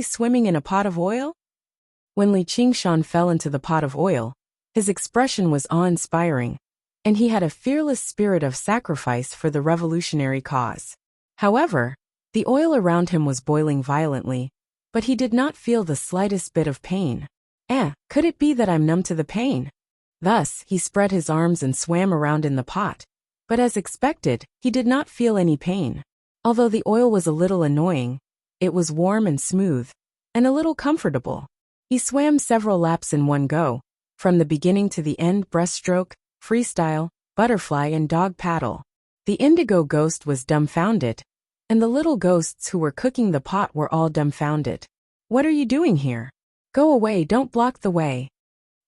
swimming in a pot of oil? When Li Qingshan fell into the pot of oil, his expression was awe-inspiring, and he had a fearless spirit of sacrifice for the revolutionary cause. However, the oil around him was boiling violently, but he did not feel the slightest bit of pain. Could it be that I'm numb to the pain? Thus, he spread his arms and swam around in the pot. But as expected, he did not feel any pain. Although the oil was a little annoying, it was warm and smooth, and a little comfortable. He swam several laps in one go, from the beginning to the end: breaststroke, freestyle, butterfly and dog paddle. The indigo ghost was dumbfounded, and the little ghosts who were cooking the pot were all dumbfounded. What are you doing here? Go away, don't block the way.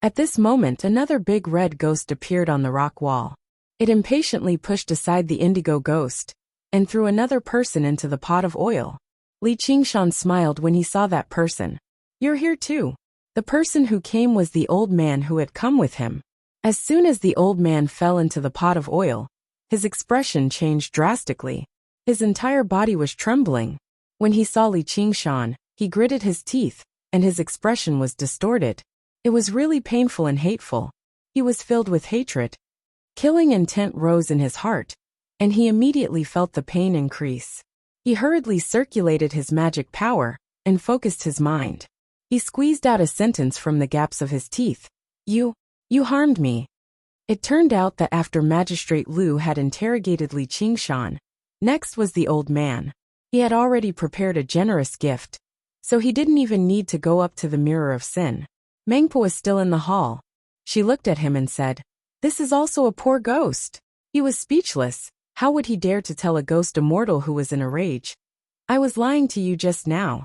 At this moment another big red ghost appeared on the rock wall. It impatiently pushed aside the indigo ghost, and threw another person into the pot of oil. Li Qingshan smiled when he saw that person. You're here too. The person who came was the old man who had come with him. As soon as the old man fell into the pot of oil, his expression changed drastically. His entire body was trembling. When he saw Li Qingshan, he gritted his teeth, and his expression was distorted. It was really painful and hateful. He was filled with hatred. Killing intent rose in his heart, and he immediately felt the pain increase. He hurriedly circulated his magic power, and focused his mind. He squeezed out a sentence from the gaps of his teeth. You harmed me. It turned out that after Magistrate Lu had interrogated Li Qingshan, next was the old man. He had already prepared a generous gift, so he didn't even need to go up to the mirror of sin. Mengpa was still in the hall. She looked at him and said, "This is also a poor ghost." He was speechless. How would he dare to tell a ghost immortal who was in a rage? "I was lying to you just now."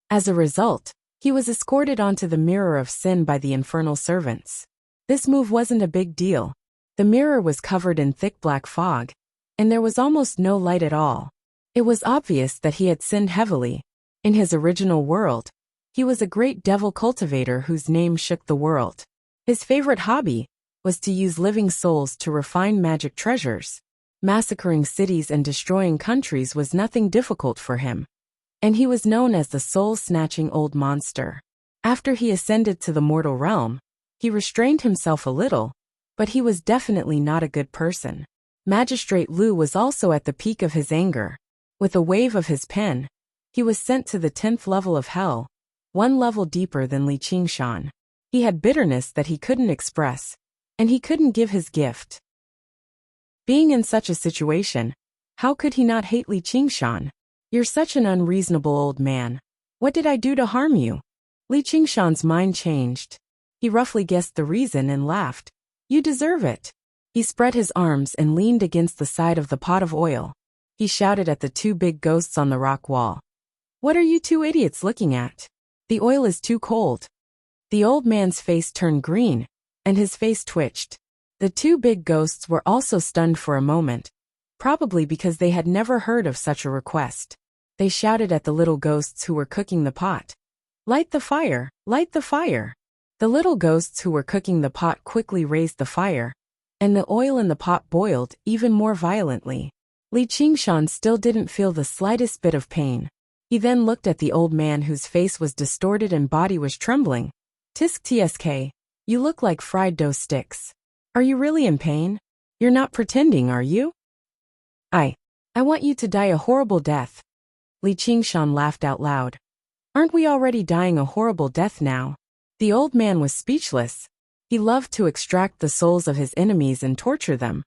As a result, he was escorted onto the mirror of sin by the infernal servants. This move wasn't a big deal. The mirror was covered in thick black fog, and there was almost no light at all. It was obvious that he had sinned heavily. In his original world, he was a great devil cultivator whose name shook the world. His favorite hobby was to use living souls to refine magic treasures. Massacring cities and destroying countries was nothing difficult for him, and he was known as the soul-snatching old monster. After he ascended to the mortal realm, he restrained himself a little, but he was definitely not a good person. Magistrate Lu was also at the peak of his anger. With a wave of his pen, he was sent to the 10th level of hell, one level deeper than Li Qingshan. He had bitterness that he couldn't express, and he couldn't give his gift. Being in such a situation, how could he not hate Li Qingshan? You're such an unreasonable old man. What did I do to harm you? Li Qingshan's mind changed. He roughly guessed the reason and laughed. You deserve it. He spread his arms and leaned against the side of the pot of oil. He shouted at the two big ghosts on the rock wall. What are you two idiots looking at? The oil is too cold. The old man's face turned green, and his face twitched. The two big ghosts were also stunned for a moment, probably because they had never heard of such a request. They shouted at the little ghosts who were cooking the pot. Light the fire! Light the fire! The little ghosts who were cooking the pot quickly raised the fire, and the oil in the pot boiled even more violently. Li Qingshan still didn't feel the slightest bit of pain. He then looked at the old man whose face was distorted and body was trembling. Tisk tsk, you look like fried dough sticks. Are you really in pain? You're not pretending, are you? I want you to die a horrible death. Li Qingshan laughed out loud. Aren't we already dying a horrible death now? The old man was speechless. He loved to extract the souls of his enemies and torture them.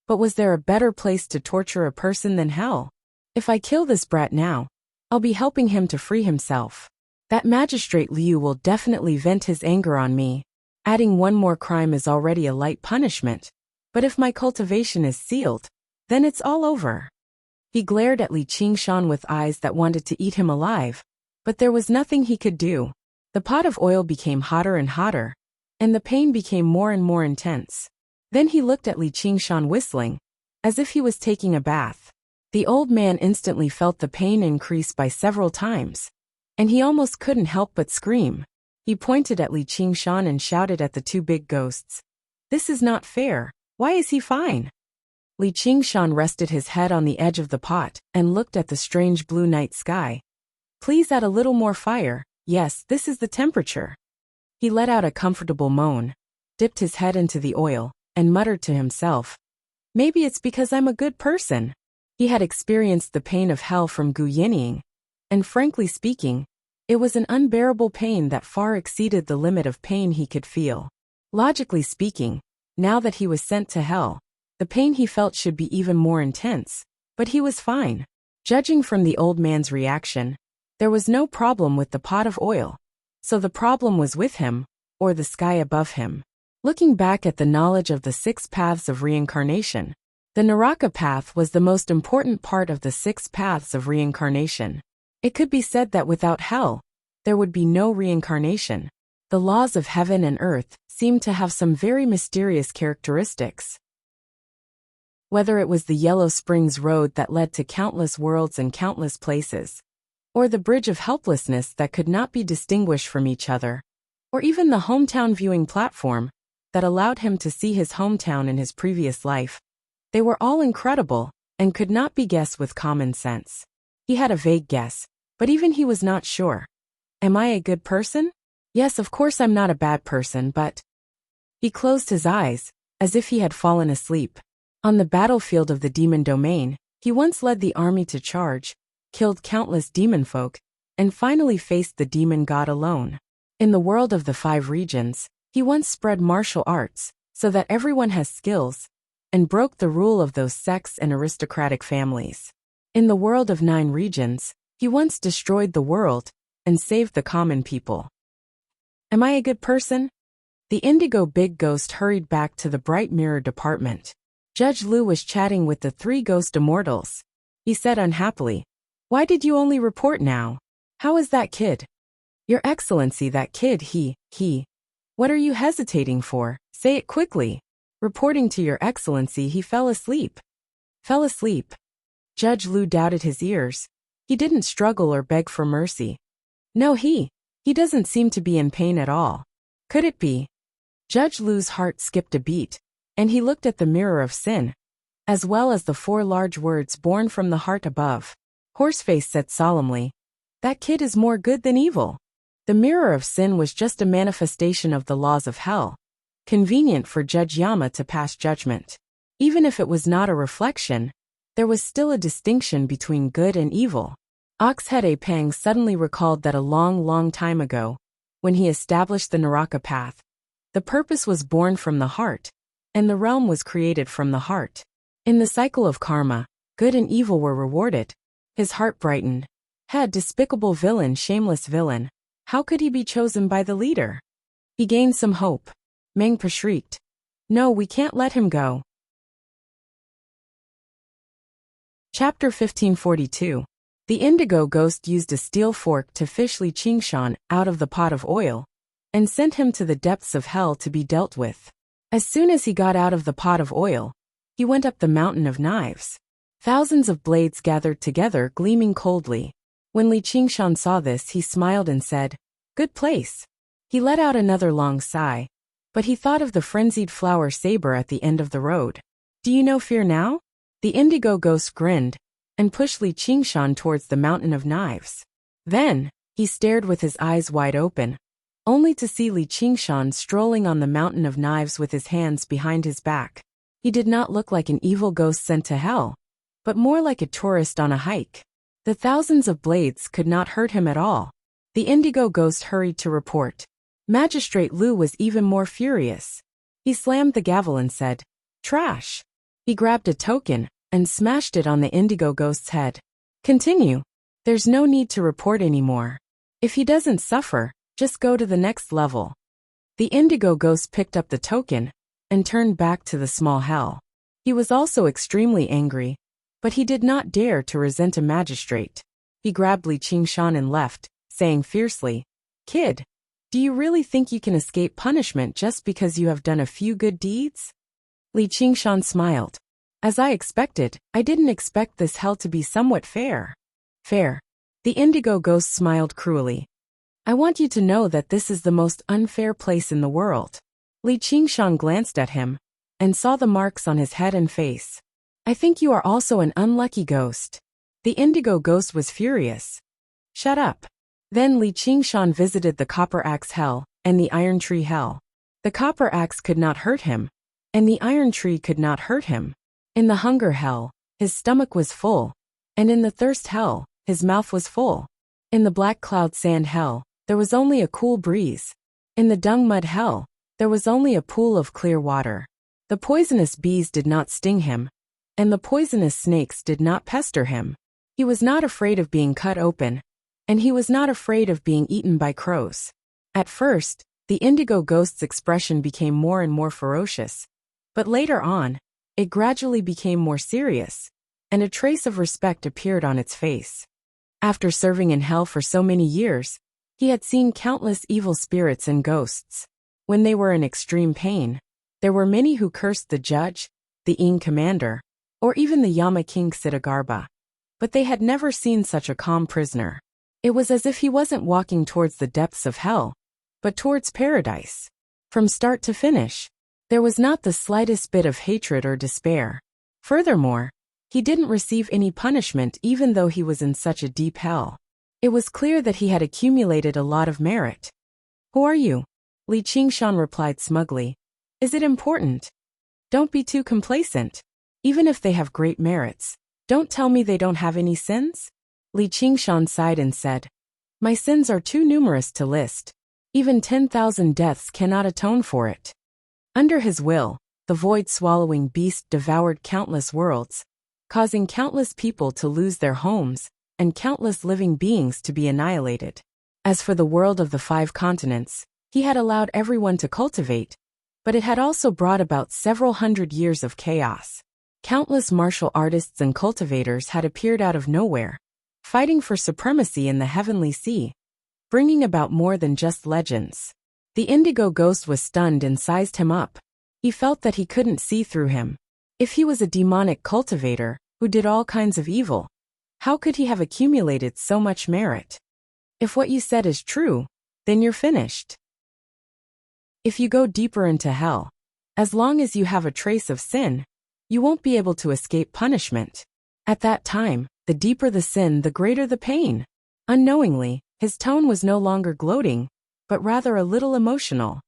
But was there a better place to torture a person than hell? If I kill this brat now, I'll be helping him to free himself. That magistrate Liu will definitely vent his anger on me. Adding one more crime is already a light punishment. But if my cultivation is sealed, then it's all over. He glared at Li Qingshan with eyes that wanted to eat him alive, but there was nothing he could do. The pot of oil became hotter and hotter, and the pain became more and more intense. Then he looked at Li Qingshan whistling, as if he was taking a bath. The old man instantly felt the pain increase by several times, and he almost couldn't help but scream. He pointed at Li Qingshan and shouted at the two big ghosts. This is not fair. Why is he fine? Li Qingshan rested his head on the edge of the pot and looked at the strange blue night sky. Please add a little more fire. Yes, this is the temperature. He let out a comfortable moan, dipped his head into the oil, and muttered to himself. Maybe it's because I'm a good person. He had experienced the pain of hell from Gu Yinying, and frankly speaking, it was an unbearable pain that far exceeded the limit of pain he could feel. Logically speaking, now that he was sent to hell, the pain he felt should be even more intense, but he was fine. Judging from the old man's reaction, there was no problem with the pot of oil, so the problem was with him, or the sky above him. Looking back at the knowledge of the 6 paths of reincarnation, the Naraka path was the most important part of the 6 paths of reincarnation. It could be said that without hell, there would be no reincarnation. The laws of heaven and earth seemed to have some very mysterious characteristics. Whether it was the Yellow Springs Road that led to countless worlds and countless places, or the bridge of helplessness that could not be distinguished from each other, or even the hometown viewing platform that allowed him to see his hometown in his previous life, they were all incredible and could not be guessed with common sense. He had a vague guess, but even he was not sure. Am I a good person? Yes, of course I'm not a bad person, but... He closed his eyes, as if he had fallen asleep. On the battlefield of the demon domain, he once led the army to charge, killed countless demon folk, and finally faced the demon god alone. In the world of the 5 regions, he once spread martial arts, so that everyone has skills, and broke the rule of those sects and aristocratic families. In the world of 9 regions, he once destroyed the world, and saved the common people. Am I a good person? The indigo big ghost hurried back to the bright mirror department. Judge Liu was chatting with the 3 ghost immortals. He said unhappily, Why did you only report now? How is that kid? Your Excellency, that kid, he. What are you hesitating for? Say it quickly. Reporting to Your Excellency, he fell asleep. Fell asleep. Judge Liu doubted his ears. He didn't struggle or beg for mercy. No, he doesn't seem to be in pain at all. Could it be? Judge Liu's heart skipped a beat, and he looked at the mirror of sin, as well as the 4 large words born from the heart above. Horseface said solemnly, That kid is more good than evil. The mirror of sin was just a manifestation of the laws of hell, convenient for Judge Yama to pass judgment. Even if it was not a reflection, there was still a distinction between good and evil. Oxhead Pang suddenly recalled that a long, long time ago, when he established the Naraka path, the purpose was born from the heart, and the realm was created from the heart. In the cycle of karma, good and evil were rewarded. His heart brightened. Had despicable villain, shameless villain. How could he be chosen by the leader? He gained some hope. Mengpa shrieked. No, we can't let him go. Chapter 1542. The indigo ghost used a steel fork to fish Li Qingshan out of the pot of oil, and sent him to the depths of hell to be dealt with. As soon as he got out of the pot of oil, he went up the mountain of knives. Thousands of blades gathered together, gleaming coldly. When Li Qingshan saw this, he smiled and said, "Good place." He let out another long sigh, but he thought of the frenzied flower saber at the end of the road. Do you know fear now? The indigo ghost grinned and pushed Li Qingshan towards the mountain of knives. Then, he stared with his eyes wide open, only to see Li Qingshan strolling on the mountain of knives with his hands behind his back. He did not look like an evil ghost sent to hell, but more like a tourist on a hike. The thousands of blades could not hurt him at all. The indigo ghost hurried to report. Magistrate Liu was even more furious. He slammed the gavel and said, "Trash." He grabbed a token and smashed it on the indigo ghost's head. Continue. There's no need to report anymore. If he doesn't suffer, just go to the next level. The indigo ghost picked up the token and turned back to the small hell. He was also extremely angry, but he did not dare to resent a magistrate. He grabbed Li Qingshan and left, saying fiercely, "Kid, do you really think you can escape punishment just because you have done a few good deeds?" Li Qingshan smiled. As I expected, I didn't expect this hell to be somewhat fair. Fair. The indigo ghost smiled cruelly. I want you to know that this is the most unfair place in the world. Li Qingshan glanced at him and saw the marks on his head and face. I think you are also an unlucky ghost. The indigo ghost was furious. Shut up. Then Li Qingshan visited the copper axe hell and the iron tree hell. The copper axe could not hurt him, and the iron tree could not hurt him. In the hunger hell, his stomach was full, and in the thirst hell, his mouth was full. In the black cloud sand hell, there was only a cool breeze. In the dung mud hell, there was only a pool of clear water. The poisonous bees did not sting him, and the poisonous snakes did not pester him. He was not afraid of being cut open, and he was not afraid of being eaten by crows. At first, the indigo ghost's expression became more and more ferocious, but later on, it gradually became more serious, and a trace of respect appeared on its face. After serving in hell for so many years, he had seen countless evil spirits and ghosts. When they were in extreme pain, there were many who cursed the judge, the Ing commander, or even the Yama King Siddhagarba. But they had never seen such a calm prisoner. It was as if he wasn't walking towards the depths of hell, but towards paradise. From start to finish, there was not the slightest bit of hatred or despair. Furthermore, he didn't receive any punishment even though he was in such a deep hell. It was clear that he had accumulated a lot of merit. Who are you? Li Qingshan replied smugly. Is it important? Don't be too complacent. Even if they have great merits, don't tell me they don't have any sins? Li Qingshan sighed and said, My sins are too numerous to list. Even 10,000 deaths cannot atone for it. Under his will, the void-swallowing beast devoured countless worlds, causing countless people to lose their homes, and countless living beings to be annihilated. As for the world of the 5 continents, he had allowed everyone to cultivate, but it had also brought about several hundred years of chaos. Countless martial artists and cultivators had appeared out of nowhere, fighting for supremacy in the heavenly sea, bringing about more than just legends. The indigo ghost was stunned and sized him up. He felt that he couldn't see through him. If he was a demonic cultivator who did all kinds of evil, how could he have accumulated so much merit? If what you said is true, then you're finished. If you go deeper into hell, as long as you have a trace of sin, you won't be able to escape punishment. At that time, the deeper the sin, the greater the pain. Unknowingly, his tone was no longer gloating, but rather a little emotional.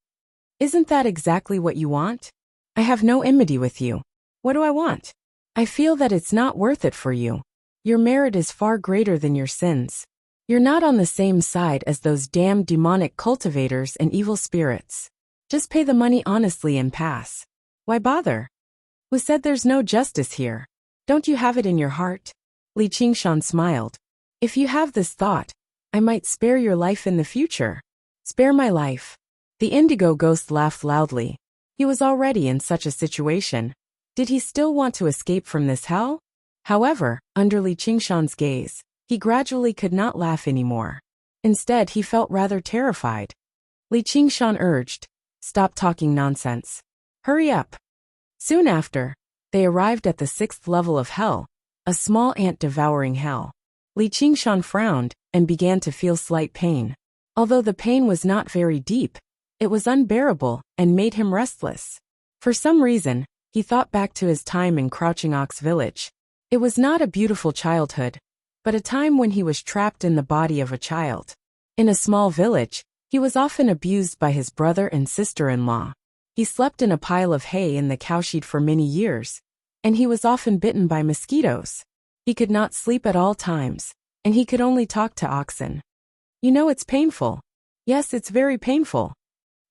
Isn't that exactly what you want? I have no enmity with you. What do I want? I feel that it's not worth it for you. Your merit is far greater than your sins. You're not on the same side as those damn demonic cultivators and evil spirits. Just pay the money honestly and pass. Why bother? Who said there's no justice here? Don't you have it in your heart? Li Qingshan smiled. If you have this thought, I might spare your life in the future. Spare my life. The indigo ghost laughed loudly. He was already in such a situation. Did he still want to escape from this hell? However, under Li Qingshan's gaze, he gradually could not laugh anymore. Instead, he felt rather terrified. Li Qingshan urged, "Stop talking nonsense. Hurry up." Soon after, they arrived at the 6th level of hell, a small ant-devouring hell. Li Qingshan frowned and began to feel slight pain. Although the pain was not very deep, it was unbearable and made him restless. For some reason, he thought back to his time in Crouching Ox Village. It was not a beautiful childhood, but a time when he was trapped in the body of a child. In a small village, he was often abused by his brother and sister-in-law. He slept in a pile of hay in the cowshed for many years, and he was often bitten by mosquitoes. He could not sleep at all times, and he could only talk to oxen. You know it's painful. Yes, it's very painful.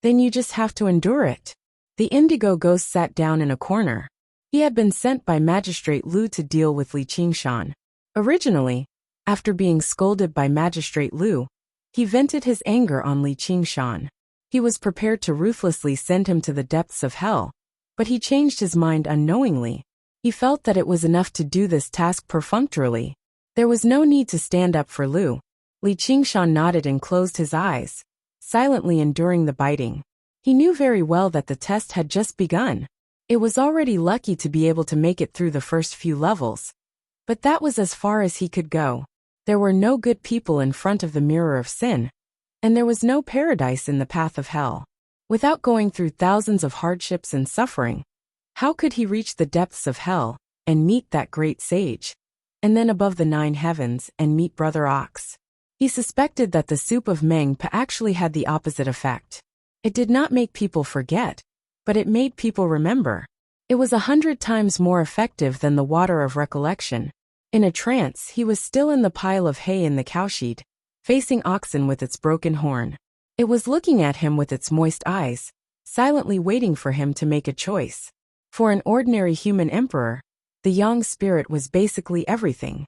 Then you just have to endure it. The indigo ghost sat down in a corner. He had been sent by Magistrate Lu to deal with Li Qingshan. Originally, after being scolded by Magistrate Lu, he vented his anger on Li Qingshan. He was prepared to ruthlessly send him to the depths of hell, but he changed his mind unknowingly. He felt that it was enough to do this task perfunctorily. There was no need to stand up for Lu. Li Qingshan nodded and closed his eyes, silently enduring the biting. He knew very well that the test had just begun. It was already lucky to be able to make it through the first few levels. But that was as far as he could go. There were no good people in front of the mirror of sin, and there was no paradise in the path of hell. Without going through thousands of hardships and suffering, how could he reach the depths of hell and meet that great sage, and then above the 9 heavens and meet Brother Ox? He suspected that the soup of Mengpa actually had the opposite effect. It did not make people forget, but it made people remember. It was 100 times more effective than the water of recollection. In a trance, he was still in the pile of hay in the cowshed, facing oxen with its broken horn. It was looking at him with its moist eyes, silently waiting for him to make a choice. For an ordinary human emperor, the yang spirit was basically everything.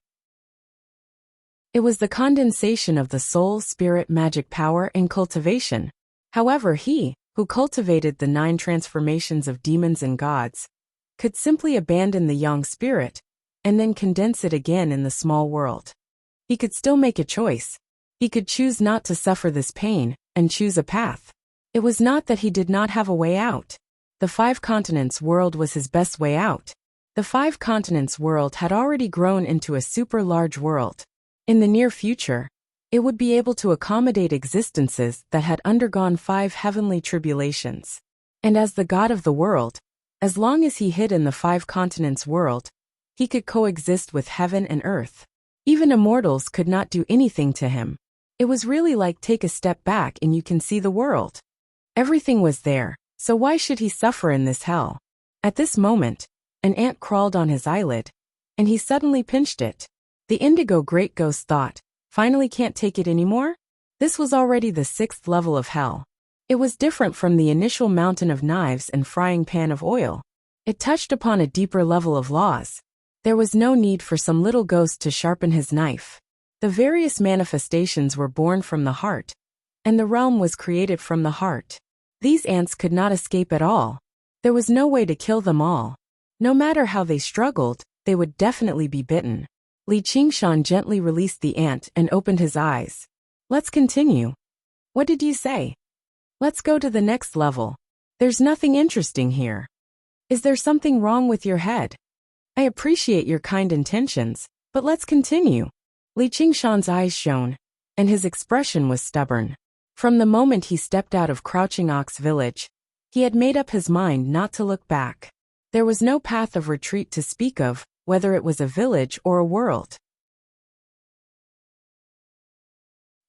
It was the condensation of the soul, spirit, magic power, and cultivation. However, he, who cultivated the 9 transformations of demons and gods, could simply abandon the yang spirit, and then condense it again in the small world. He could still make a choice. He could choose not to suffer this pain, and choose a path. It was not that he did not have a way out. The 5 continents world was his best way out. The 5 continents world had already grown into a super large world. In the near future, it would be able to accommodate existences that had undergone 5 heavenly tribulations. And as the god of the world, as long as he hid in the 5 continents world, he could coexist with heaven and earth. Even immortals could not do anything to him. It was really like take a step back and you can see the world. Everything was there, so why should he suffer in this hell? At this moment, an ant crawled on his eyelid, and he suddenly pinched it. The indigo great ghost thought, finally can't take it anymore? This was already the 6th level of hell. It was different from the initial mountain of knives and frying pan of oil. It touched upon a deeper level of laws. There was no need for some little ghost to sharpen his knife. The various manifestations were born from the heart, and the realm was created from the heart. These ants could not escape at all. There was no way to kill them all. No matter how they struggled, they would definitely be bitten. Li Qingshan gently released the ant and opened his eyes. Let's continue. What did you say? Let's go to the next level. There's nothing interesting here. Is there something wrong with your head? I appreciate your kind intentions, but let's continue. Li Qingshan's eyes shone, and his expression was stubborn. From the moment he stepped out of Crouching Ox Village, he had made up his mind not to look back. There was no path of retreat to speak of, whether it was a village or a world.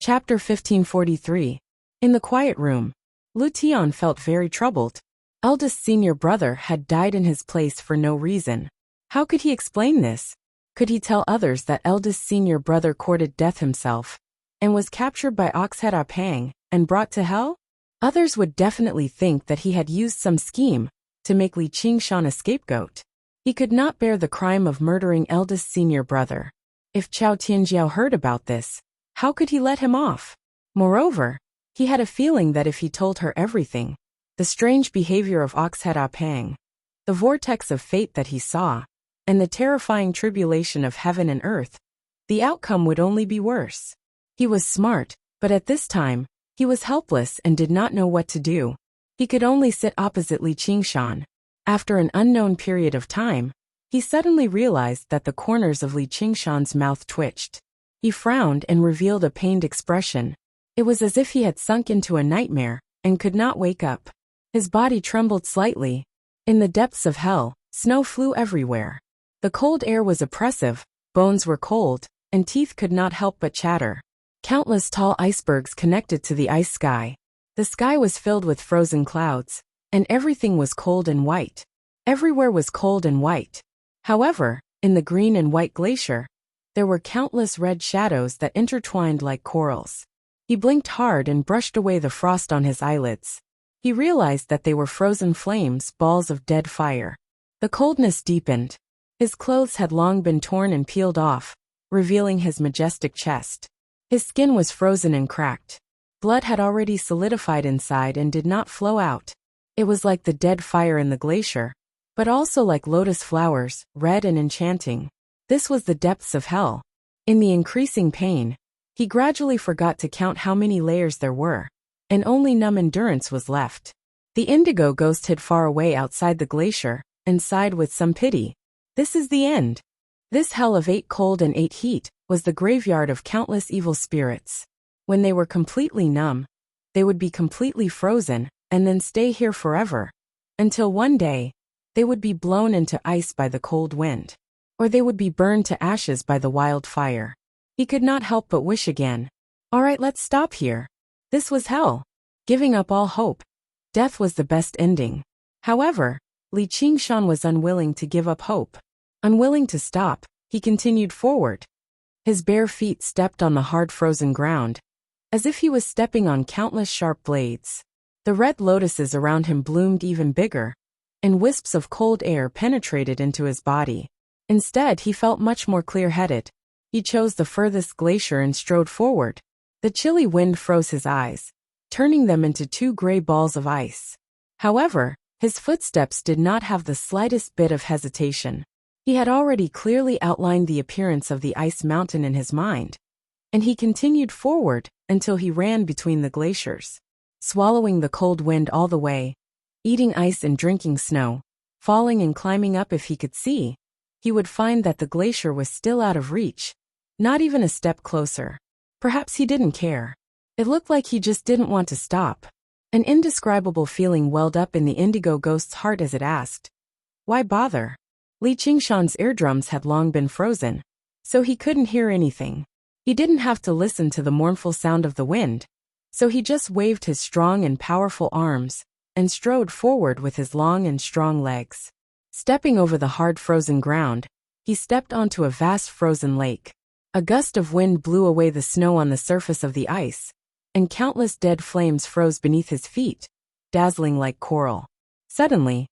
Chapter 1543. In the quiet room, Lu Tian felt very troubled. Eldest senior brother had died in his place for no reason. How could he explain this? Could he tell others that eldest senior brother courted death himself and was captured by Oxhead Apang and brought to hell? Others would definitely think that he had used some scheme to make Li Qingshan a scapegoat. He could not bear the crime of murdering eldest senior brother. If Chao Tianjiao heard about this, how could he let him off? Moreover, he had a feeling that if he told her everything, the strange behavior of Oxhead Apang, the vortex of fate that he saw, and the terrifying tribulation of heaven and earth, the outcome would only be worse. He was smart, but at this time, he was helpless and did not know what to do. He could only sit opposite Li Qingshan. After an unknown period of time, he suddenly realized that the corners of Li Qingshan's mouth twitched. He frowned and revealed a pained expression. It was as if he had sunk into a nightmare and could not wake up. His body trembled slightly. In the depths of hell, snow flew everywhere. The cold air was oppressive, bones were cold, and teeth could not help but chatter. Countless tall icebergs connected to the ice sky. The sky was filled with frozen clouds, and everything was cold and white. Everywhere was cold and white. However, in the green and white glacier, there were countless red shadows that intertwined like corals. He blinked hard and brushed away the frost on his eyelids. He realized that they were frozen flames, balls of dead fire. The coldness deepened. His clothes had long been torn and peeled off, revealing his majestic chest. His skin was frozen and cracked. Blood had already solidified inside and did not flow out. It was like the dead fire in the glacier, but also like lotus flowers, red and enchanting. This was the depths of hell. In the increasing pain, he gradually forgot to count how many layers there were, and only numb endurance was left. The indigo ghost hid far away outside the glacier, and sighed with some pity. This is the end. This hell of 8 cold and 8 heat was the graveyard of countless evil spirits. When they were completely numb, they would be completely frozen, and then stay here forever, until one day, they would be blown into ice by the cold wind, or they would be burned to ashes by the wild fire. He could not help but wish again. All right, let's stop here. This was hell. Giving up all hope. Death was the best ending. However, Li Qingshan was unwilling to give up hope. Unwilling to stop, he continued forward. His bare feet stepped on the hard frozen ground, as if he was stepping on countless sharp blades. The red lotuses around him bloomed even bigger, and wisps of cold air penetrated into his body. Instead, he felt much more clear-headed. He chose the furthest glacier and strode forward. The chilly wind froze his eyes, turning them into 2 gray balls of ice. However, his footsteps did not have the slightest bit of hesitation. He had already clearly outlined the appearance of the ice mountain in his mind, and he continued forward until he ran between the glaciers, swallowing the cold wind all the way, eating ice and drinking snow, falling and climbing up if he could see. He would find that the glacier was still out of reach, not even a step closer. Perhaps he didn't care. It looked like he just didn't want to stop. An indescribable feeling welled up in the indigo ghost's heart as it asked, why bother? Li Qingshan's eardrums had long been frozen, so he couldn't hear anything. He didn't have to listen to the mournful sound of the wind, so he just waved his strong and powerful arms and strode forward with his long and strong legs. Stepping over the hard frozen ground, he stepped onto a vast frozen lake. A gust of wind blew away the snow on the surface of the ice, and countless dead flames froze beneath his feet, dazzling like coral. Suddenly,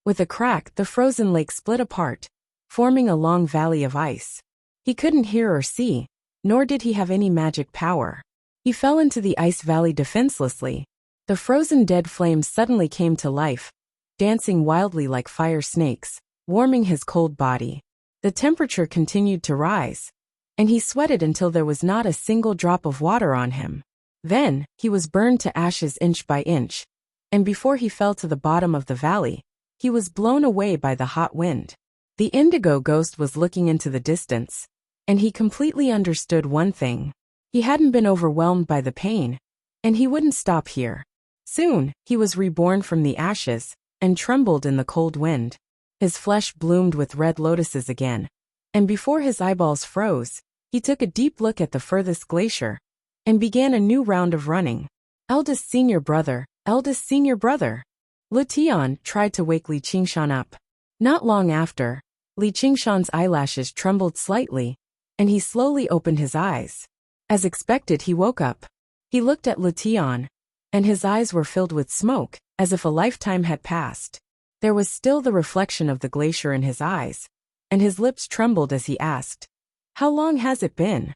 with a crack, the frozen lake split apart, forming a long valley of ice. He couldn't hear or see, nor did he have any magic power. He fell into the ice valley defenselessly. The frozen dead flames suddenly came to life, dancing wildly like fire snakes, warming his cold body. The temperature continued to rise, and he sweated until there was not a single drop of water on him. Then, he was burned to ashes inch by inch, and before he fell to the bottom of the valley, he was blown away by the hot wind. The indigo ghost was looking into the distance, and he completely understood one thing. He hadn't been overwhelmed by the pain, and he wouldn't stop here. Soon, he was reborn from the ashes, and trembled in the cold wind. His flesh bloomed with red lotuses again, and before his eyeballs froze, he took a deep look at the furthest glacier, and began a new round of running. Eldest senior brother, eldest senior brother. Lu Tian tried to wake Li Qingshan up. Not long after, Li Qingshan's eyelashes trembled slightly, and he slowly opened his eyes. As expected, he woke up. He looked at Lutian, and his eyes were filled with smoke, as if a lifetime had passed. There was still the reflection of the glacier in his eyes, and his lips trembled as he asked, "How long has it been?"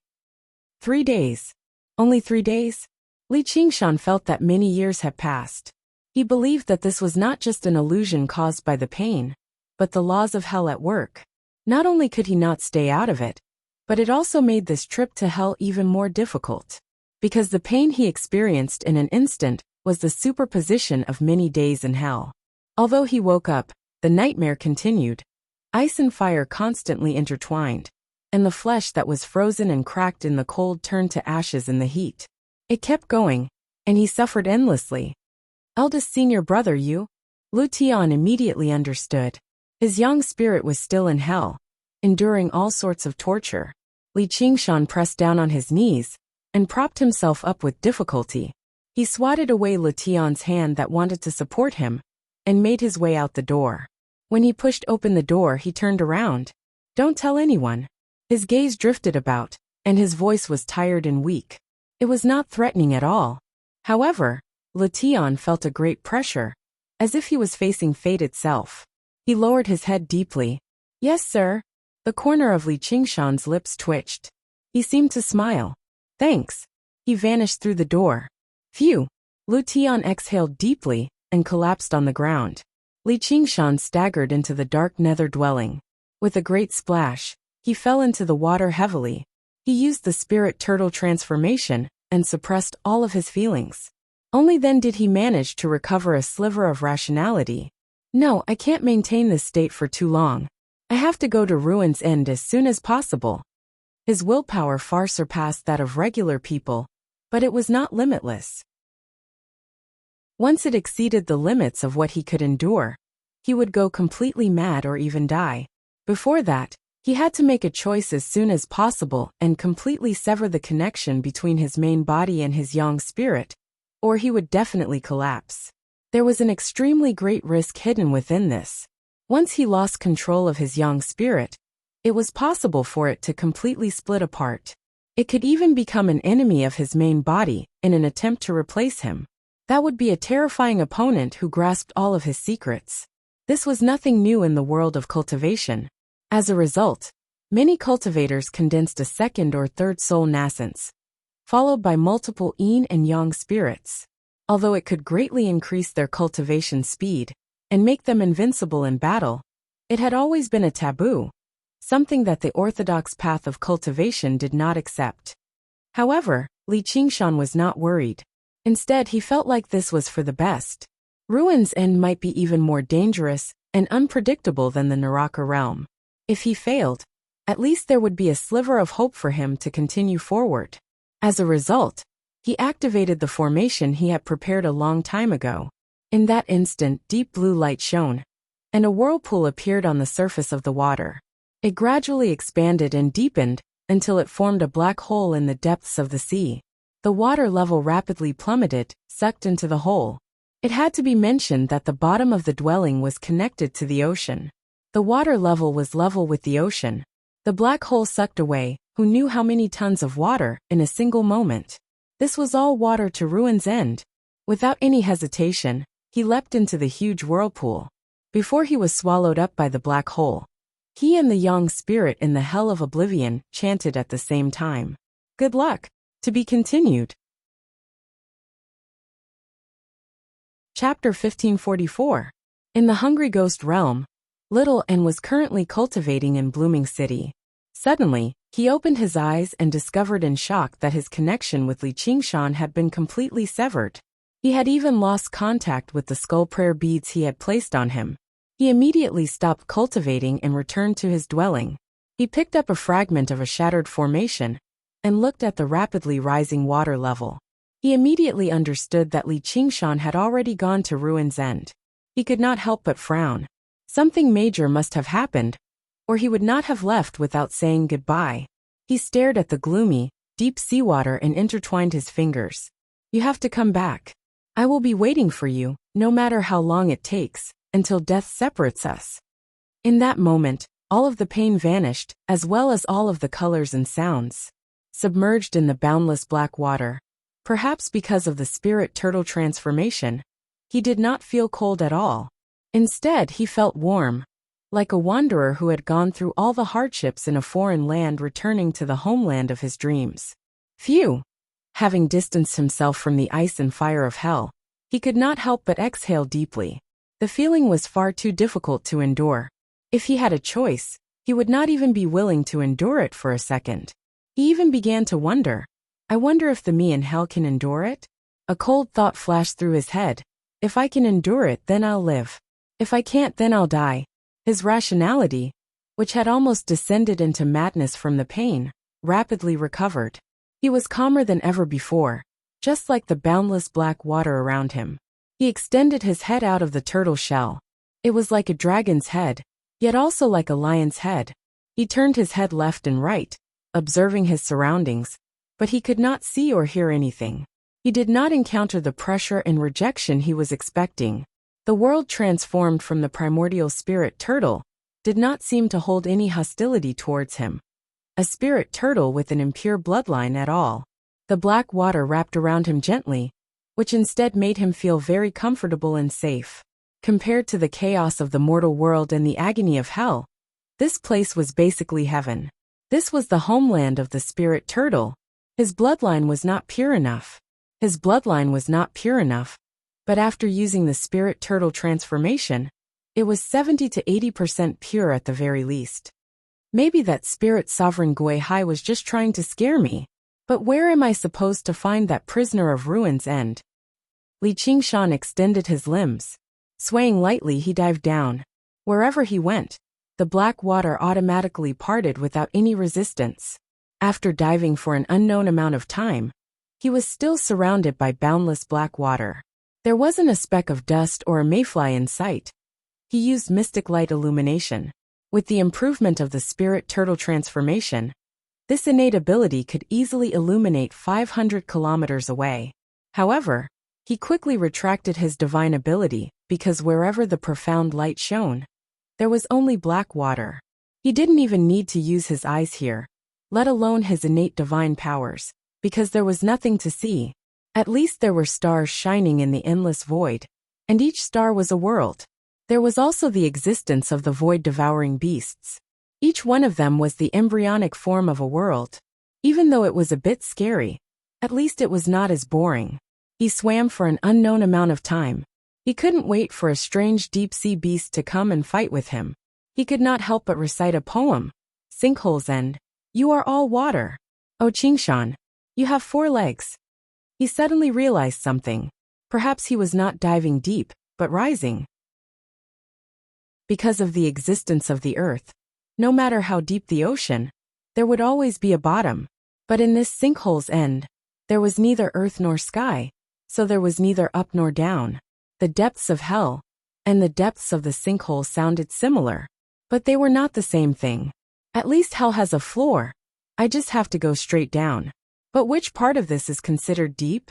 3 days. Only 3 days? Li Qingshan felt that many years had passed. He believed that this was not just an illusion caused by the pain, but the laws of hell at work. Not only could he not stay out of it, but it also made this trip to hell even more difficult. Because the pain he experienced in an instant was the superposition of many days in hell. Although he woke up, the nightmare continued. Ice and fire constantly intertwined, and the flesh that was frozen and cracked in the cold turned to ashes in the heat. It kept going, and he suffered endlessly. Eldest senior brother Yu? Lu Tian immediately understood. His young spirit was still in hell, enduring all sorts of torture. Li Qingshan pressed down on his knees and propped himself up with difficulty. He swatted away Lu Tian's hand that wanted to support him and made his way out the door. When he pushed open the door, he turned around. "Don't tell anyone." His gaze drifted about, and his voice was tired and weak. It was not threatening at all. However, Lutian felt a great pressure, as if he was facing fate itself. He lowered his head deeply. "Yes, sir." The corner of Li Qingshan's lips twitched. He seemed to smile. "Thanks." He vanished through the door. Phew! Lutian exhaled deeply and collapsed on the ground. Li Qingshan staggered into the dark nether dwelling. With a great splash, he fell into the water heavily. He used the spirit turtle transformation and suppressed all of his feelings. Only then did he manage to recover a sliver of rationality. "No, I can't maintain this state for too long. I have to go to Ruin's End as soon as possible." His willpower far surpassed that of regular people, but it was not limitless. Once it exceeded the limits of what he could endure, he would go completely mad or even die. Before that, he had to make a choice as soon as possible and completely sever the connection between his main body and his young spirit, or he would definitely collapse. There was an extremely great risk hidden within this. Once he lost control of his young spirit, it was possible for it to completely split apart. It could even become an enemy of his main body in an attempt to replace him. That would be a terrifying opponent who grasped all of his secrets. This was nothing new in the world of cultivation. As a result, many cultivators condensed a second or third soul nascence, followed by multiple yin and yang spirits. Although it could greatly increase their cultivation speed and make them invincible in battle, it had always been a taboo, something that the orthodox path of cultivation did not accept. However, Li Qingshan was not worried. Instead, he felt like this was for the best. Ruin's End might be even more dangerous and unpredictable than the Naraka realm. If he failed, at least there would be a sliver of hope for him to continue forward. As a result, he activated the formation he had prepared a long time ago. In that instant, deep blue light shone, and a whirlpool appeared on the surface of the water. It gradually expanded and deepened until it formed a black hole in the depths of the sea. The water level rapidly plummeted, sucked into the hole. It had to be mentioned that the bottom of the dwelling was connected to the ocean. The water level was level with the ocean. The black hole sucked away, who knew how many tons of water in a single moment. This was all water to Ruin's End. Without any hesitation, he leapt into the huge whirlpool. Before he was swallowed up by the black hole, he and the young spirit in the hell of oblivion chanted at the same time. Good luck. To be continued. Chapter 1544. In the Hungry Ghost realm, Little N was currently cultivating in Blooming City. Suddenly, he opened his eyes and discovered in shock that his connection with Li Qingshan had been completely severed. He had even lost contact with the skull prayer beads he had placed on him. He immediately stopped cultivating and returned to his dwelling. He picked up a fragment of a shattered formation and looked at the rapidly rising water level. He immediately understood that Li Qingshan had already gone to Ruin's End. He could not help but frown. Something major must have happened, or he would not have left without saying goodbye. He stared at the gloomy, deep seawater and intertwined his fingers. "You have to come back. I will be waiting for you, no matter how long it takes, until death separates us." In that moment, All of the pain vanished, as well as all of the colors and sounds. Submerged in the boundless black water, perhaps because of the spirit turtle transformation, he did not feel cold at all. Instead, he felt warm, like a wanderer who had gone through all the hardships in a foreign land returning to the homeland of his dreams. Phew! Having distanced himself from the ice and fire of hell, he could not help but exhale deeply. The feeling was far too difficult to endure. If he had a choice, he would not even be willing to endure it for a second. He even began to wonder, I wonder if the me in hell can endure it? A cold thought flashed through his head. If I can endure it, then I'll live. If I can't, then I'll die. His rationality, which had almost descended into madness from the pain, rapidly recovered. He was calmer than ever before, just like the boundless black water around him. He extended his head out of the turtle shell. It was like a dragon's head, yet also like a lion's head. He turned his head left and right, observing his surroundings, but he could not see or hear anything. He did not encounter the pressure and rejection he was expecting. The world transformed from the primordial spirit turtle did not seem to hold any hostility towards him. A spirit turtle with an impure bloodline at all. The black water wrapped around him gently, which instead made him feel very comfortable and safe. Compared to the chaos of the mortal world and the agony of hell, this place was basically heaven. This was the homeland of the spirit turtle. His bloodline was not pure enough. But after using the spirit turtle transformation, it was 70 to 80% pure at the very least. Maybe that spirit sovereign Gui Hai was just trying to scare me. But where am I supposed to find that prisoner of ruins end? Li Qingshan extended his limbs. Swaying lightly, he dived down. Wherever he went, the black water automatically parted without any resistance. After diving for an unknown amount of time, he was still surrounded by boundless black water. There wasn't a speck of dust or a mayfly in sight. He used mystic light illumination. With the improvement of the spirit turtle transformation, this innate ability could easily illuminate 500 kilometers away. However, he quickly retracted his divine ability because wherever the profound light shone, there was only black water. He didn't even need to use his eyes here, let alone his innate divine powers, because there was nothing to see. At least there were stars shining in the endless void, and each star was a world. There was also the existence of the void-devouring beasts. Each one of them was the embryonic form of a world. Even though it was a bit scary, at least it was not as boring. He swam for an unknown amount of time. He couldn't wait for a strange deep-sea beast to come and fight with him. He could not help but recite a poem. Sinkholes end. You are all water. Oh Qingshan, you have 4 legs. He suddenly realized something. Perhaps he was not diving deep, but rising. Because of the existence of the earth, no matter how deep the ocean, there would always be a bottom. But in this sinkhole's end, there was neither earth nor sky, so there was neither up nor down. The depths of hell and the depths of the sinkhole sounded similar, but they were not the same thing. At least hell has a floor. I just have to go straight down. But which part of this is considered deep?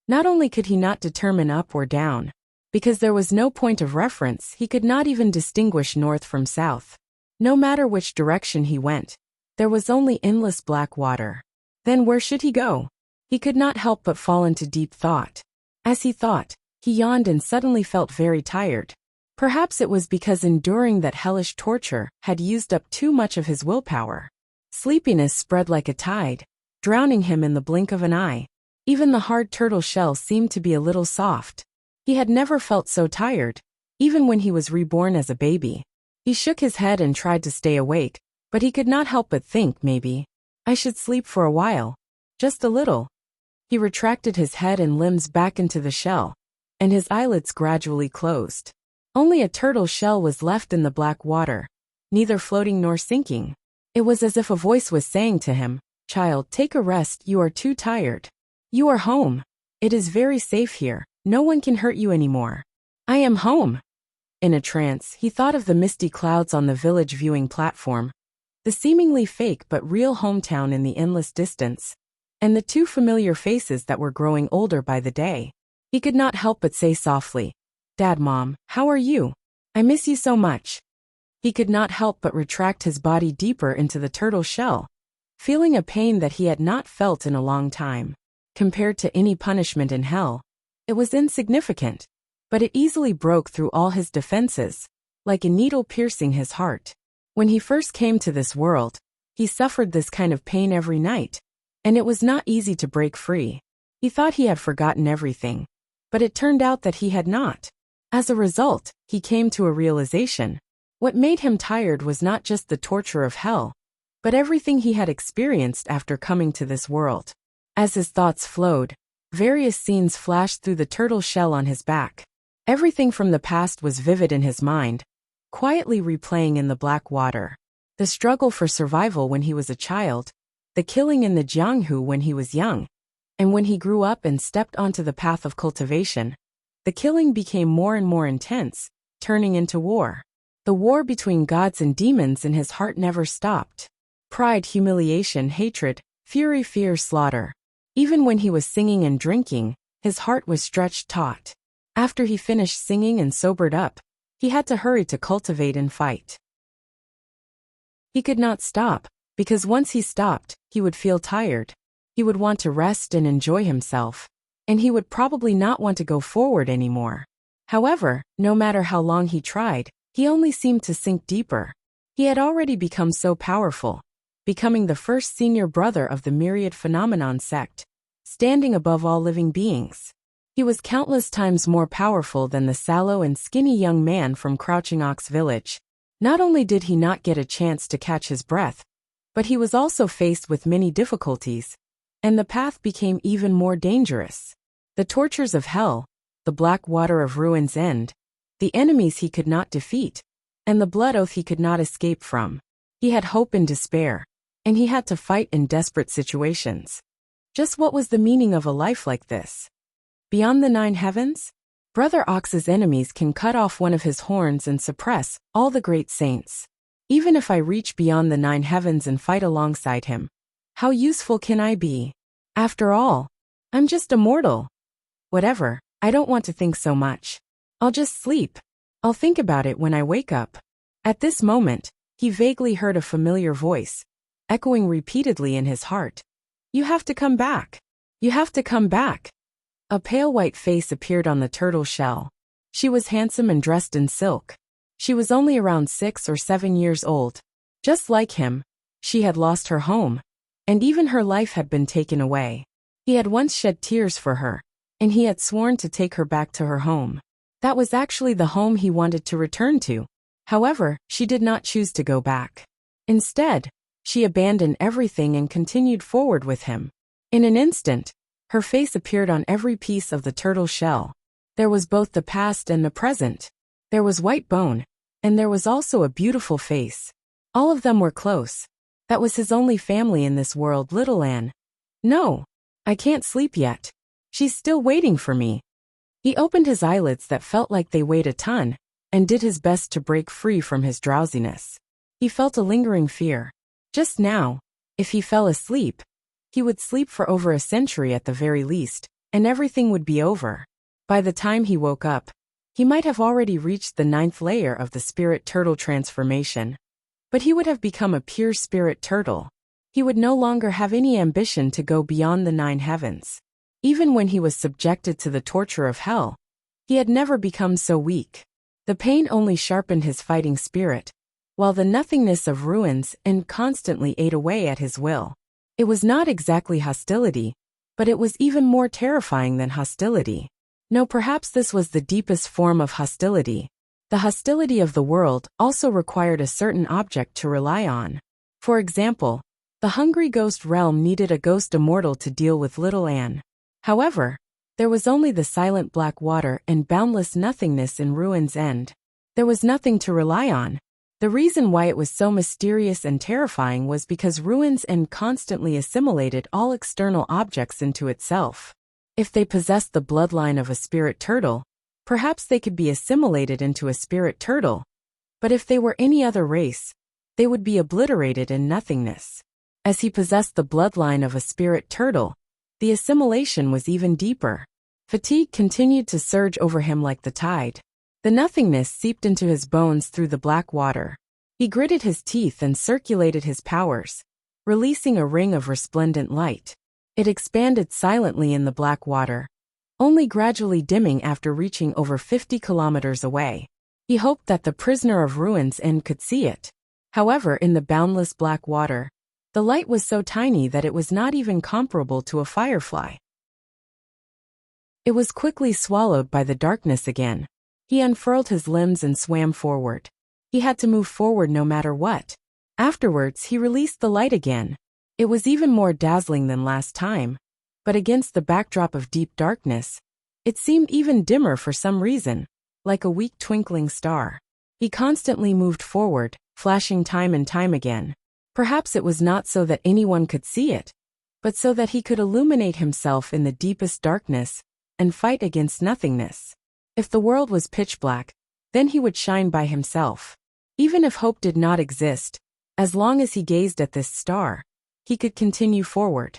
Not only could he not determine up or down, because there was no point of reference, he could not even distinguish north from south. No matter which direction he went, there was only endless black water. Then where should he go? He could not help but fall into deep thought. As he thought, he yawned and suddenly felt very tired. Perhaps it was because enduring that hellish torture had used up too much of his willpower. Sleepiness spread like a tide, drowning him in the blink of an eye. Even the hard turtle shell seemed to be a little soft. He had never felt so tired, even when he was reborn as a baby. He shook his head and tried to stay awake, but he could not help but think, maybe I should sleep for a while. Just a little. He retracted his head and limbs back into the shell, and his eyelids gradually closed. Only a turtle shell was left in the black water, neither floating nor sinking. It was as if a voice was saying to him, "Child, take a rest, you are too tired. You are home. It is very safe here, no one can hurt you anymore. I am home." In a trance, he thought of the misty clouds on the village viewing platform, the seemingly fake but real hometown in the endless distance, and the 2 familiar faces that were growing older by the day. He could not help but say softly, "Dad, Mom, how are you? I miss you so much." He could not help but retract his body deeper into the turtle shell, feeling a pain that he had not felt in a long time. Compared to any punishment in hell, it was insignificant, but it easily broke through all his defenses, like a needle piercing his heart. When he first came to this world, he suffered this kind of pain every night, and it was not easy to break free. He thought he had forgotten everything, but it turned out that he had not. As a result, he came to a realization. What made him tired was not just the torture of hell, but everything he had experienced after coming to this world. As his thoughts flowed, various scenes flashed through the turtle shell on his back. Everything from the past was vivid in his mind, quietly replaying in the black water. The struggle for survival when he was a child, the killing in the Jianghu when he was young, and when he grew up and stepped onto the path of cultivation, the killing became more and more intense, turning into war. The war between gods and demons in his heart never stopped. Pride, humiliation, hatred, fury, fear, slaughter. Even when he was singing and drinking, his heart was stretched taut. After he finished singing and sobered up, he had to hurry to cultivate and fight. He could not stop, because once he stopped, he would feel tired. He would want to rest and enjoy himself, and he would probably not want to go forward anymore. However, no matter how long he tried, he only seemed to sink deeper. He had already become so powerful, becoming the first senior brother of the myriad phenomenon sect, standing above all living beings. He was countless times more powerful than the sallow and skinny young man from Crouching Ox Village. Not only did he not get a chance to catch his breath, but he was also faced with many difficulties, and the path became even more dangerous. The tortures of hell, the black water of ruin's end, the enemies he could not defeat, and the blood oath he could not escape from. He had hope and despair, and he had to fight in desperate situations. Just what was the meaning of a life like this? Beyond the 9 heavens, Brother Ox's enemies can cut off one of his horns and suppress all the great saints. Even if I reach beyond the 9 heavens and fight alongside him, how useful can I be? After all, I'm just a mortal. Whatever, I don't want to think so much. I'll just sleep. I'll think about it when I wake up. At this moment, he vaguely heard a familiar voice, echoing repeatedly in his heart. You have to come back. You have to come back. A pale white face appeared on the turtle shell. She was handsome and dressed in silk. She was only around 6 or 7 years old. Just like him, she had lost her home, and even her life had been taken away. He had once shed tears for her, and he had sworn to take her back to her home. That was actually the home he wanted to return to. However, she did not choose to go back. Instead, she abandoned everything and continued forward with him. In an instant, her face appeared on every piece of the turtle shell. There was both the past and the present. There was white bone, and there was also a beautiful face. All of them were close. That was his only family in this world, little Anne. No, I can't sleep yet. She's still waiting for me. He opened his eyelids that felt like they weighed a ton, and did his best to break free from his drowsiness. He felt a lingering fear. Just now, if he fell asleep, he would sleep for over a century at the very least, and everything would be over. By the time he woke up, he might have already reached the 9th layer of the spirit turtle transformation. But he would have become a pure spirit turtle. He would no longer have any ambition to go beyond the 9 heavens. Even when he was subjected to the torture of hell, he had never become so weak. The pain only sharpened his fighting spirit, while the nothingness of ruins and constantly ate away at his will. It was not exactly hostility, but it was even more terrifying than hostility. No, perhaps this was the deepest form of hostility. The hostility of the world also required a certain object to rely on. For example, the hungry ghost realm needed a ghost immortal to deal with little Anne. However, there was only the silent black water and boundless nothingness in ruin's end. There was nothing to rely on. The reason why it was so mysterious and terrifying was because ruin's end constantly assimilated all external objects into itself. If they possessed the bloodline of a spirit turtle, perhaps they could be assimilated into a spirit turtle. But if they were any other race, they would be obliterated in nothingness. As he possessed the bloodline of a spirit turtle, the assimilation was even deeper. Fatigue continued to surge over him like the tide. The nothingness seeped into his bones through the black water. He gritted his teeth and circulated his powers, releasing a ring of resplendent light. It expanded silently in the black water, only gradually dimming after reaching over 50 kilometers away. He hoped that the prisoner of Ruins End could see it. However, in the boundless black water, the light was so tiny that it was not even comparable to a firefly. It was quickly swallowed by the darkness again. He unfurled his limbs and swam forward. He had to move forward no matter what. Afterwards, he released the light again. It was even more dazzling than last time, but against the backdrop of deep darkness, it seemed even dimmer for some reason, like a weak twinkling star. He constantly moved forward, flashing time and time again. Perhaps it was not so that anyone could see it, but so that he could illuminate himself in the deepest darkness and fight against nothingness. If the world was pitch black, then he would shine by himself. Even if hope did not exist, as long as he gazed at this star, he could continue forward.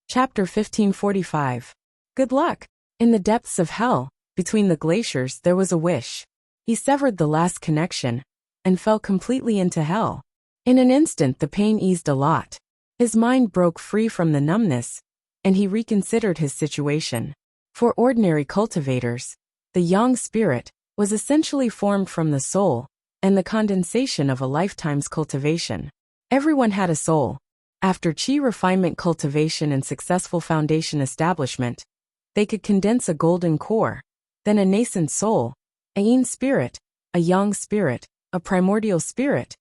Chapter 1545. Good luck. In the depths of hell, between the glaciers, there was a wish. He severed the last connection and fell completely into hell. In an instant, the pain eased a lot. His mind broke free from the numbness, and he reconsidered his situation. For ordinary cultivators, the yang spirit was essentially formed from the soul and the condensation of a lifetime's cultivation. Everyone had a soul. After chi refinement cultivation and successful foundation establishment, they could condense a golden core, then a nascent soul, a yin spirit, a yang spirit, a primordial spirit,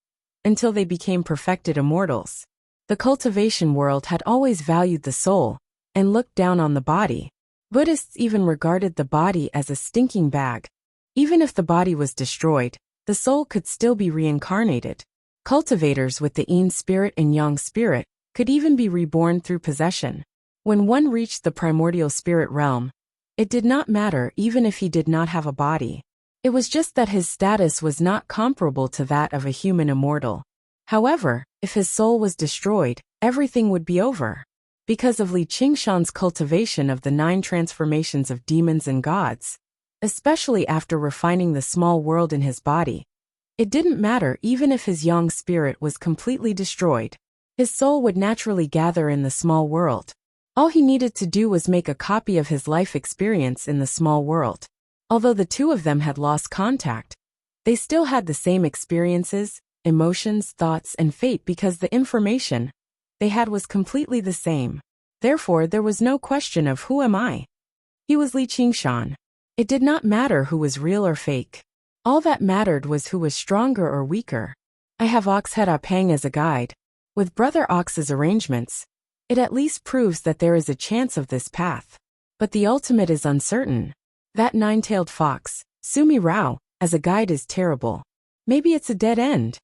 until they became perfected immortals. The cultivation world had always valued the soul and looked down on the body. Buddhists even regarded the body as a stinking bag. Even if the body was destroyed, the soul could still be reincarnated. Cultivators with the yin spirit and yang spirit could even be reborn through possession. When one reached the primordial spirit realm, it did not matter even if he did not have a body. It was just that his status was not comparable to that of a human immortal. However, if his soul was destroyed, everything would be over. Because of Li Qingshan's cultivation of the 9 transformations of demons and gods, especially after refining the small world in his body, it didn't matter even if his yang spirit was completely destroyed. His soul would naturally gather in the small world. All he needed to do was make a copy of his life experience in the small world. Although the two of them had lost contact, they still had the same experiences, emotions, thoughts, and fate because the information they had was completely the same. Therefore, there was no question of who am I? He was Li Qingshan. It did not matter who was real or fake. All that mattered was who was stronger or weaker. I have Oxhead Apang as a guide. With Brother Ox's arrangements, it at least proves that there is a chance of this path. But the ultimate is uncertain. That 9-tailed fox, Sumi Rao, as a guide is terrible. Maybe it's a dead end.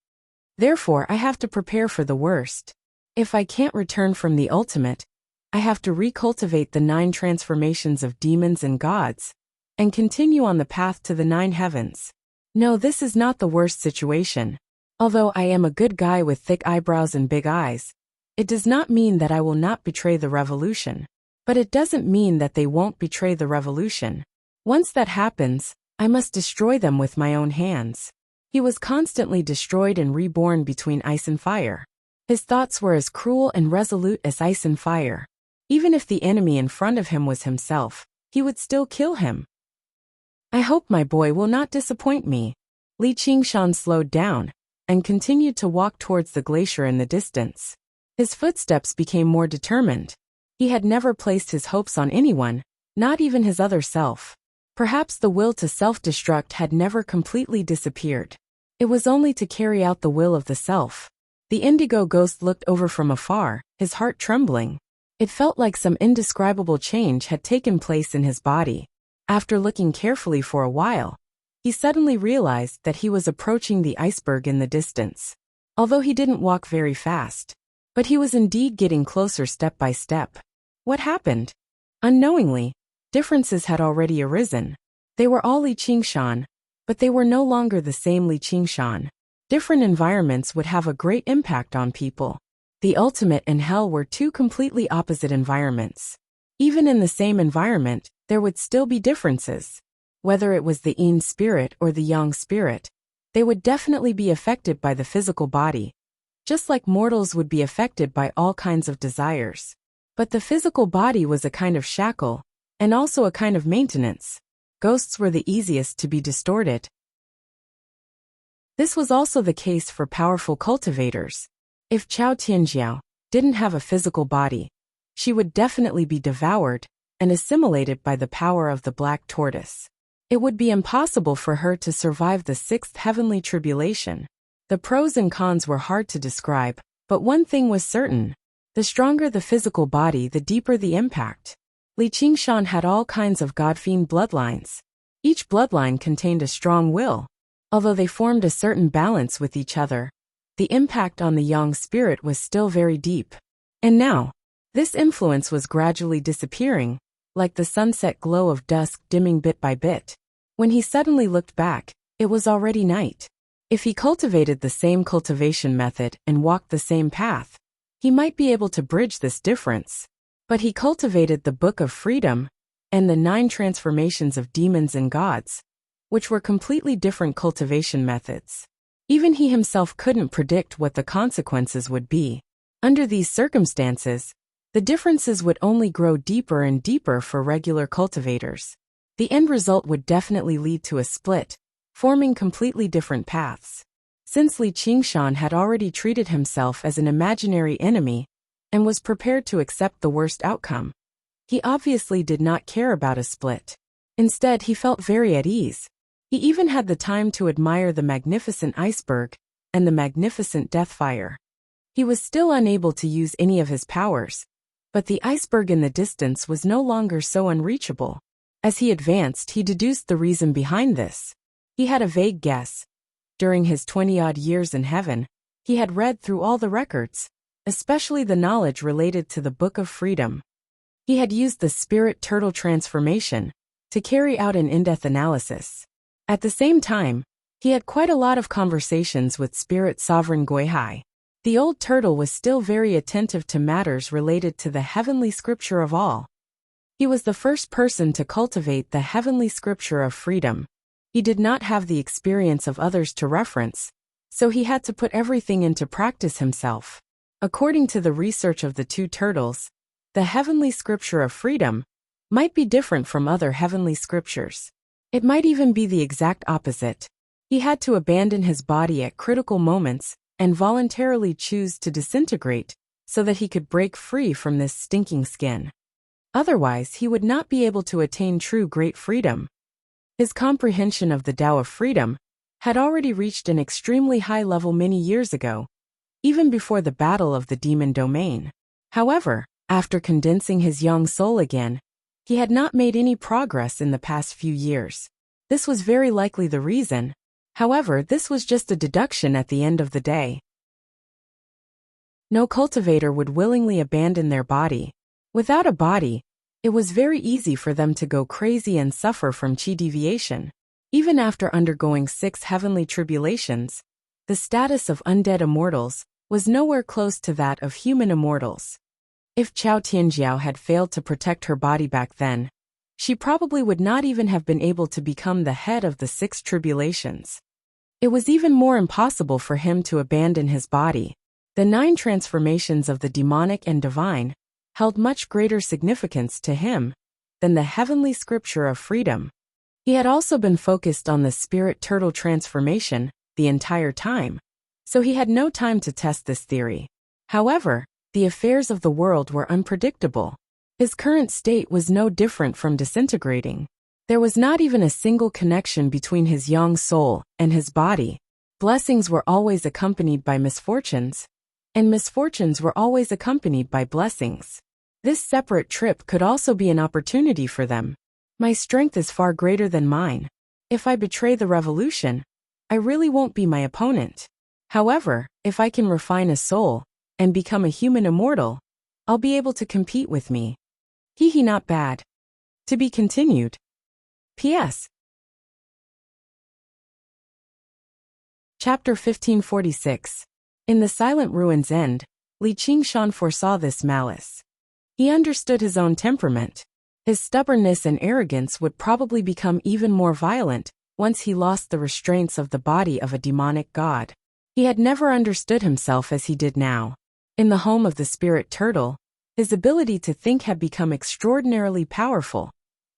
Therefore, I have to prepare for the worst. If I can't return from the ultimate, I have to recultivate the 9 transformations of demons and gods, and continue on the path to the 9 heavens. No, this is not the worst situation. Although I am a good guy with thick eyebrows and big eyes, it does not mean that I will not betray the revolution. But it doesn't mean that they won't betray the revolution. Once that happens, I must destroy them with my own hands. He was constantly destroyed and reborn between ice and fire. His thoughts were as cruel and resolute as ice and fire. Even if the enemy in front of him was himself, he would still kill him. I hope my boy will not disappoint me. Li Qingshan slowed down and continued to walk towards the glacier in the distance. His footsteps became more determined. He had never placed his hopes on anyone, not even his other self. Perhaps the will to self-destruct had never completely disappeared. It was only to carry out the will of the self. The indigo ghost looked over from afar, his heart trembling. It felt like some indescribable change had taken place in his body. After looking carefully for a while, he suddenly realized that he was approaching the iceberg in the distance. Although he didn't walk very fast, but he was indeed getting closer step by step. What happened? Unknowingly, differences had already arisen. They were all Li Qingshan, but they were no longer the same Li Qingshan. Different environments would have a great impact on people. The ultimate and hell were 2 completely opposite environments. Even in the same environment, there would still be differences. Whether it was the yin spirit or the yang spirit, they would definitely be affected by the physical body, just like mortals would be affected by all kinds of desires. But the physical body was a kind of shackle, and also a kind of maintenance. Ghosts were the easiest to be distorted. This was also the case for powerful cultivators. If Chao Tianjiao didn't have a physical body, she would definitely be devoured and assimilated by the power of the black tortoise. It would be impossible for her to survive the sixth heavenly tribulation. The pros and cons were hard to describe, but one thing was certain. The stronger the physical body, the deeper the impact. Li Qingshan had all kinds of god-fiend bloodlines. Each bloodline contained a strong will. Although they formed a certain balance with each other, the impact on the yang spirit was still very deep. And now, this influence was gradually disappearing, like the sunset glow of dusk dimming bit by bit. When he suddenly looked back, it was already night. If he cultivated the same cultivation method and walked the same path, he might be able to bridge this difference. But he cultivated the Book of Freedom and the 9 transformations of demons and gods, which were completely different cultivation methods. Even he himself couldn't predict what the consequences would be. Under these circumstances, the differences would only grow deeper and deeper for regular cultivators. The end result would definitely lead to a split, forming completely different paths. Since Li Qingshan had already treated himself as an imaginary enemy and was prepared to accept the worst outcome, he obviously did not care about a split. Instead, he felt very at ease. He even had the time to admire the magnificent iceberg and the magnificent deathfire. He was still unable to use any of his powers, but the iceberg in the distance was no longer so unreachable. As he advanced, he deduced the reason behind this. He had a vague guess. During his 20-odd years in heaven, he had read through all the records, especially the knowledge related to the Book of Freedom. He had used the spirit turtle transformation to carry out an in-depth analysis. At the same time, he had quite a lot of conversations with Spirit Sovereign Guihai. The old turtle was still very attentive to matters related to the heavenly scripture of all. He was the first person to cultivate the heavenly scripture of freedom. He did not have the experience of others to reference, so he had to put everything into practice himself. According to the research of the 2 turtles, the heavenly scripture of freedom might be different from other heavenly scriptures. It might even be the exact opposite. He had to abandon his body at critical moments and voluntarily choose to disintegrate so that he could break free from this stinking skin. Otherwise, he would not be able to attain true great freedom. His comprehension of the Tao of freedom had already reached an extremely high level many years ago, even before the battle of the demon domain. However, after condensing his young soul again, he had not made any progress in the past few years. This was very likely the reason. However, this was just a deduction at the end of the day. No cultivator would willingly abandon their body. Without a body, it was very easy for them to go crazy and suffer from chi deviation. Even after undergoing 6 heavenly tribulations, the status of undead immortals was nowhere close to that of human immortals. If Chao Tianjiao had failed to protect her body back then, she probably would not even have been able to become the head of the 6 tribulations. It was even more impossible for him to abandon his body. The 9 transformations of the demonic and divine held much greater significance to him than the heavenly scripture of freedom. He had also been focused on the spirit turtle transformation the entire time, so he had no time to test this theory. However, the affairs of the world were unpredictable. His current state was no different from disintegrating. There was not even a single connection between his young soul and his body. Blessings were always accompanied by misfortunes, and misfortunes were always accompanied by blessings. This separate trip could also be an opportunity for them. My strength is far greater than mine. If I betray the revolution, I really won't be my opponent. However, if I can refine a soul and become a human immortal, I'll be able to compete with me. Hee not bad. To be continued. P.S. Chapter 1546. In the Silent Ruin's End, Li Qingshan foresaw this malice. He understood his own temperament. His stubbornness and arrogance would probably become even more violent once he lost the restraints of the body of a demonic god. He had never understood himself as he did now. In the home of the spirit turtle, his ability to think had become extraordinarily powerful,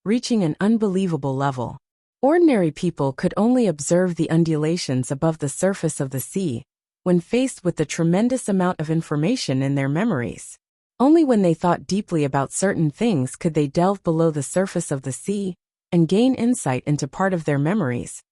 reaching an unbelievable level. Ordinary people could only observe the undulations above the surface of the sea when faced with the tremendous amount of information in their memories. Only when they thought deeply about certain things could they delve below the surface of the sea and gain insight into part of their memories.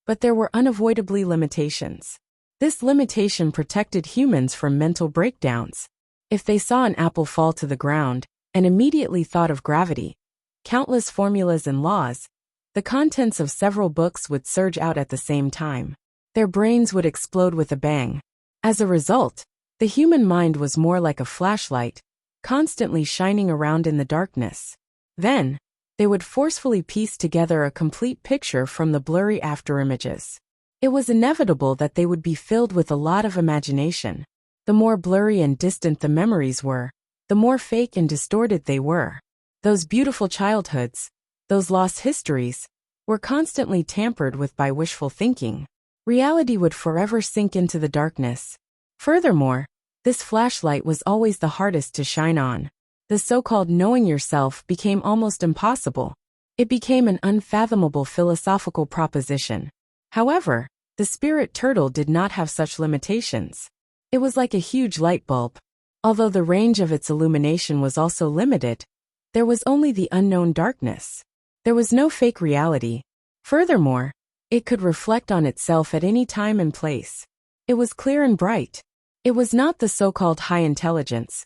But there were unavoidably limitations. This limitation protected humans from mental breakdowns. If they saw an apple fall to the ground and immediately thought of gravity, countless formulas and laws, the contents of several books would surge out at the same time. Their brains would explode with a bang. As a result, the human mind was more like a flashlight, constantly shining around in the darkness. Then, they would forcefully piece together a complete picture from the blurry afterimages. It was inevitable that they would be filled with a lot of imagination. The more blurry and distant the memories were, the more fake and distorted they were. Those beautiful childhoods, those lost histories, were constantly tampered with by wishful thinking. Reality would forever sink into the darkness. Furthermore, this flashlight was always the hardest to shine on. The so-called knowing yourself became almost impossible. It became an unfathomable philosophical proposition. However, the spirit turtle did not have such limitations. It was like a huge light bulb. Although the range of its illumination was also limited, there was only the unknown darkness. There was no fake reality. Furthermore, it could reflect on itself at any time and place. It was clear and bright. It was not the so-called high intelligence,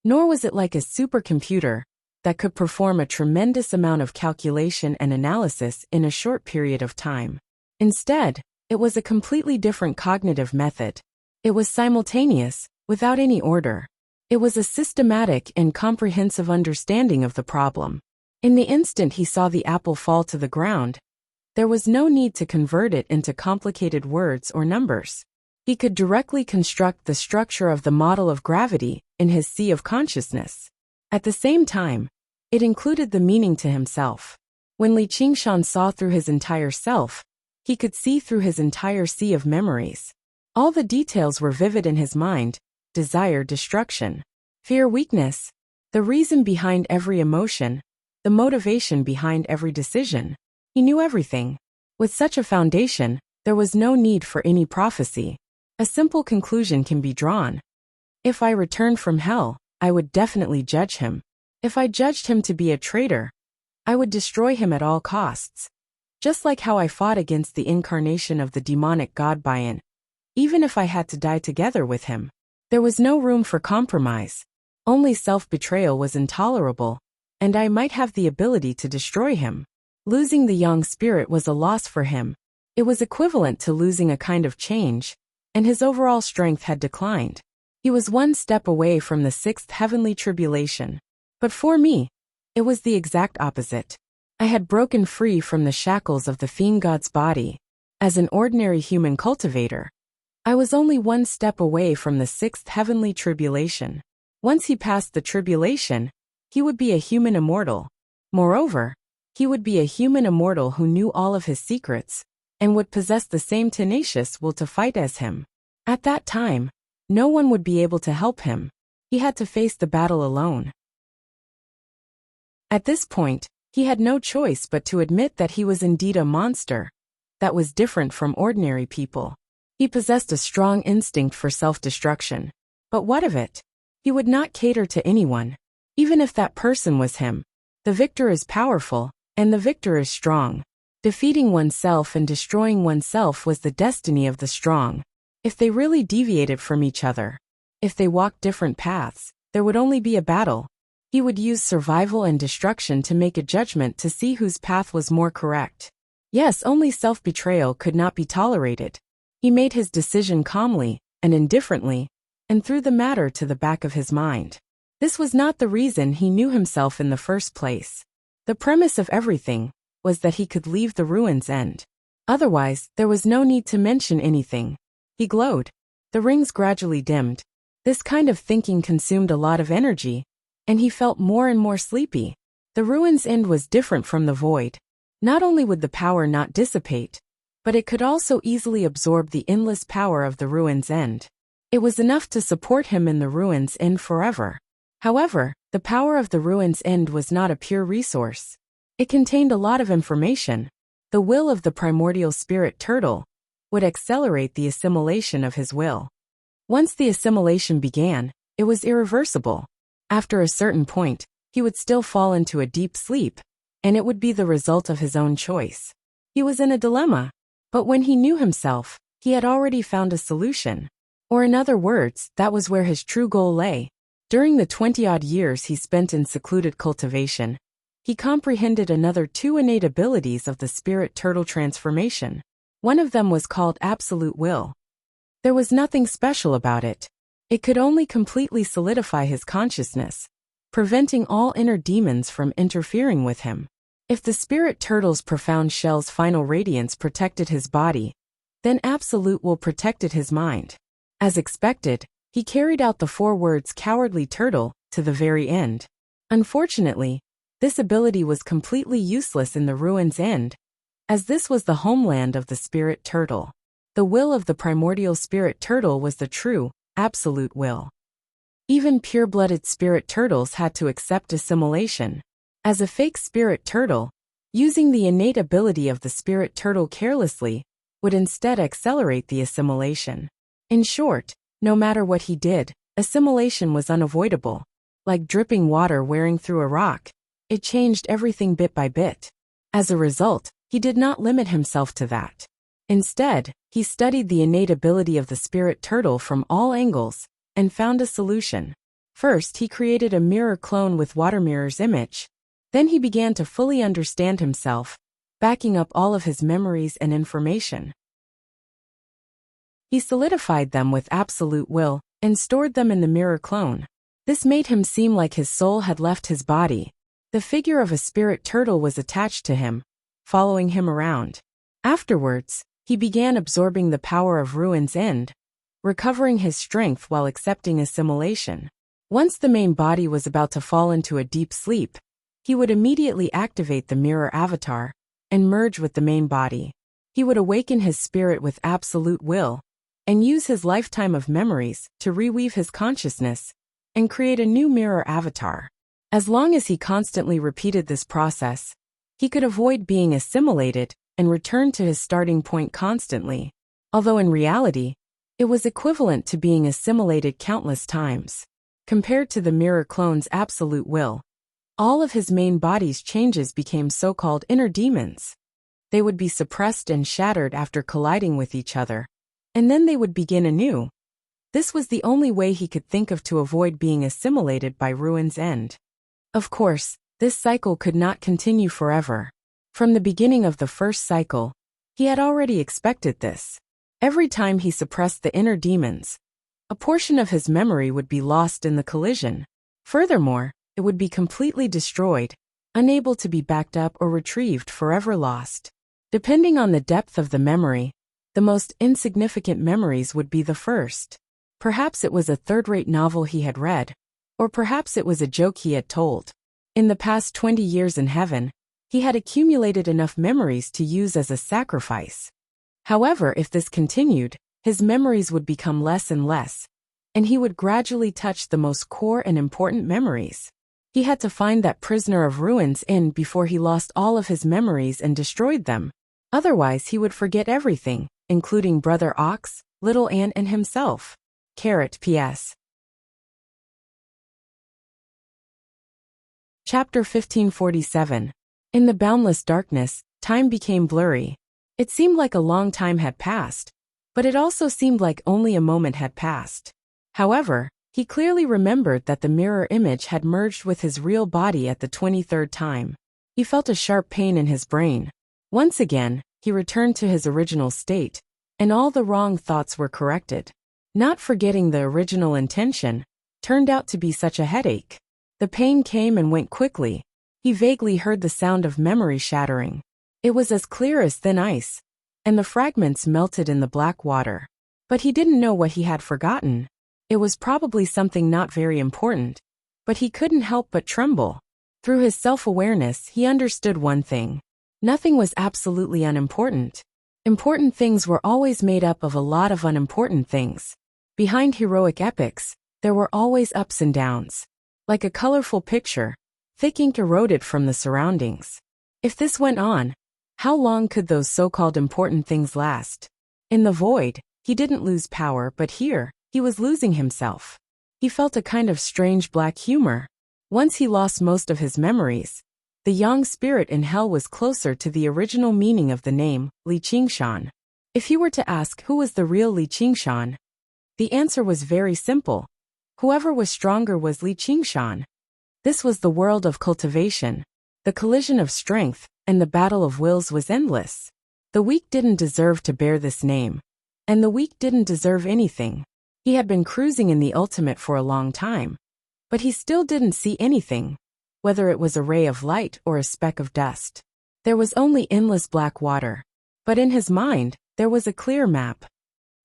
nor was it like a supercomputer that could perform a tremendous amount of calculation and analysis in a short period of time. Instead, it was a completely different cognitive method. It was simultaneous, without any order. It was a systematic and comprehensive understanding of the problem. In the instant he saw the apple fall to the ground, there was no need to convert it into complicated words or numbers. He could directly construct the structure of the model of gravity in his sea of consciousness. At the same time, it included the meaning to himself. When Li Qingshan saw through his entire self, he could see through his entire sea of memories. All the details were vivid in his mind: desire, destruction, fear, weakness, the reason behind every emotion, the motivation behind every decision. He knew everything. With such a foundation, there was no need for any prophecy. A simple conclusion can be drawn. If I returned from hell, I would definitely judge him. If I judged him to be a traitor, I would destroy him at all costs. Just like how I fought against the incarnation of the demonic god Bayan. Even if I had to die together with him, there was no room for compromise. Only self-betrayal was intolerable, and I might have the ability to destroy him. Losing the young spirit was a loss for him. It was equivalent to losing a kind of change, and his overall strength had declined. He was one step away from the sixth heavenly tribulation. But for me, it was the exact opposite. I had broken free from the shackles of the fiend god's body. As an ordinary human cultivator, I was only one step away from the sixth heavenly tribulation. Once he passed the tribulation, he would be a human immortal. Moreover, he would be a human immortal who knew all of his secrets, and would possess the same tenacious will to fight as him. At that time, no one would be able to help him. He had to face the battle alone. At this point, he had no choice but to admit that he was indeed a monster that was different from ordinary people. He possessed a strong instinct for self-destruction. But what of it? He would not cater to anyone. Even if that person was him. The victor is powerful, and the victor is strong. Defeating oneself and destroying oneself was the destiny of the strong. If they really deviated from each other, if they walked different paths, there would only be a battle. He would use survival and destruction to make a judgment to see whose path was more correct. Yes, only self-betrayal could not be tolerated. He made his decision calmly and indifferently, and threw the matter to the back of his mind. This was not the reason he knew himself in the first place. The premise of everything was that he could leave the ruins end. Otherwise, there was no need to mention anything. He glowed. The rings gradually dimmed. This kind of thinking consumed a lot of energy, and he felt more and more sleepy. The ruin's end was different from the void. Not only would the power not dissipate, but it could also easily absorb the endless power of the ruin's end. It was enough to support him in the ruin's end forever. However, the power of the ruin's end was not a pure resource. It contained a lot of information. The will of the primordial spirit turtle would accelerate the assimilation of his will. Once the assimilation began, it was irreversible. After a certain point, he would still fall into a deep sleep, and it would be the result of his own choice. He was in a dilemma, but when he knew himself, he had already found a solution. Or in other words, that was where his true goal lay. During the 20-odd years he spent in secluded cultivation, he comprehended another two innate abilities of the spirit turtle transformation. One of them was called absolute will. There was nothing special about it. It could only completely solidify his consciousness, preventing all inner demons from interfering with him. If the spirit turtle's profound shell's final radiance protected his body, then absolute will protected his mind. As expected, he carried out the 4 words cowardly turtle to the very end. Unfortunately, this ability was completely useless in the ruin's end, as this was the homeland of the spirit turtle. The will of the primordial spirit turtle was the true, absolute will. Even pure-blooded spirit turtles had to accept assimilation. As a fake spirit turtle, using the innate ability of the spirit turtle carelessly would instead accelerate the assimilation. In short, no matter what he did, assimilation was unavoidable. Like dripping water wearing through a rock, it changed everything bit by bit. As a result, he did not limit himself to that. Instead, he studied the innate ability of the spirit turtle from all angles and found a solution. First, he created a mirror clone with water mirror's image. Then he began to fully understand himself, backing up all of his memories and information. He solidified them with absolute will and stored them in the mirror clone. This made him seem like his soul had left his body. The figure of a spirit turtle was attached to him, following him around. Afterwards, he began absorbing the power of ruin's end, recovering his strength while accepting assimilation. Once the main body was about to fall into a deep sleep, he would immediately activate the mirror avatar and merge with the main body. He would awaken his spirit with absolute will and use his lifetime of memories to reweave his consciousness and create a new mirror avatar. As long as he constantly repeated this process, he could avoid being assimilated and return to his starting point constantly. Although in reality, it was equivalent to being assimilated countless times. Compared to the mirror clone's absolute will, all of his main body's changes became so-called inner demons. They would be suppressed and shattered after colliding with each other, and then they would begin anew. This was the only way he could think of to avoid being assimilated by ruin's end. Of course, this cycle could not continue forever. From the beginning of the first cycle, he had already expected this. Every time he suppressed the inner demons, a portion of his memory would be lost in the collision. Furthermore, it would be completely destroyed, unable to be backed up or retrieved, forever lost. Depending on the depth of the memory, the most insignificant memories would be the first. Perhaps it was a third-rate novel he had read, or perhaps it was a joke he had told. In the past 20 years in heaven, he had accumulated enough memories to use as a sacrifice. However, if this continued, his memories would become less and less, and he would gradually touch the most core and important memories. He had to find that prisoner of ruins in before he lost all of his memories and destroyed them. Otherwise, he would forget everything, including Brother Ox, Little Ant, and himself. P.S. Chapter 1547. In the boundless darkness, time became blurry. It seemed like a long time had passed, but it also seemed like only a moment had passed. However, he clearly remembered that the mirror image had merged with his real body at the 23rd time. He felt a sharp pain in his brain. Once again, he returned to his original state, and all the wrong thoughts were corrected. Not forgetting the original intention turned out to be such a headache. The pain came and went quickly. He vaguely heard the sound of memory shattering. It was as clear as thin ice, and the fragments melted in the black water. But he didn't know what he had forgotten. It was probably something not very important, but he couldn't help but tremble. Through his self-awareness, he understood one thing. Nothing was absolutely unimportant. Important things were always made up of a lot of unimportant things. Behind heroic epics, there were always ups and downs. Like a colorful picture, thick ink eroded from the surroundings. If this went on, how long could those so-called important things last? In the void, he didn't lose power, but here, he was losing himself. He felt a kind of strange black humor. Once he lost most of his memories, the yang spirit in hell was closer to the original meaning of the name, Li Qingshan. If he were to ask who was the real Li Qingshan, the answer was very simple. Whoever was stronger was Li Qingshan. This was the world of cultivation. The collision of strength and the battle of wills was endless. The weak didn't deserve to bear this name. And the weak didn't deserve anything. He had been cruising in the ultimate for a long time. But he still didn't see anything, whether it was a ray of light or a speck of dust. There was only endless black water. But in his mind, there was a clear map.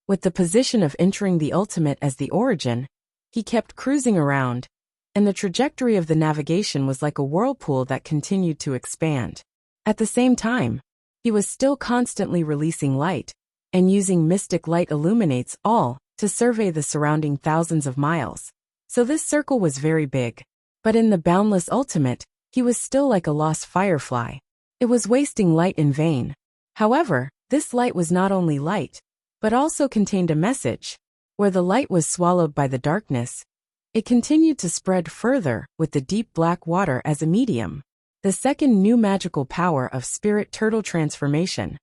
With the position of entering the ultimate as the origin, he kept cruising around, and the trajectory of the navigation was like a whirlpool that continued to expand. At the same time, he was still constantly releasing light, and using mystic light illuminates all to survey the surrounding thousands of miles. So this circle was very big. But in the boundless ultimate, he was still like a lost firefly. It was wasting light in vain. However, this light was not only light, but also contained a message. Where the light was swallowed by the darkness, it continued to spread further with the deep black water as a medium. The second new magical power of spirit turtle transformation.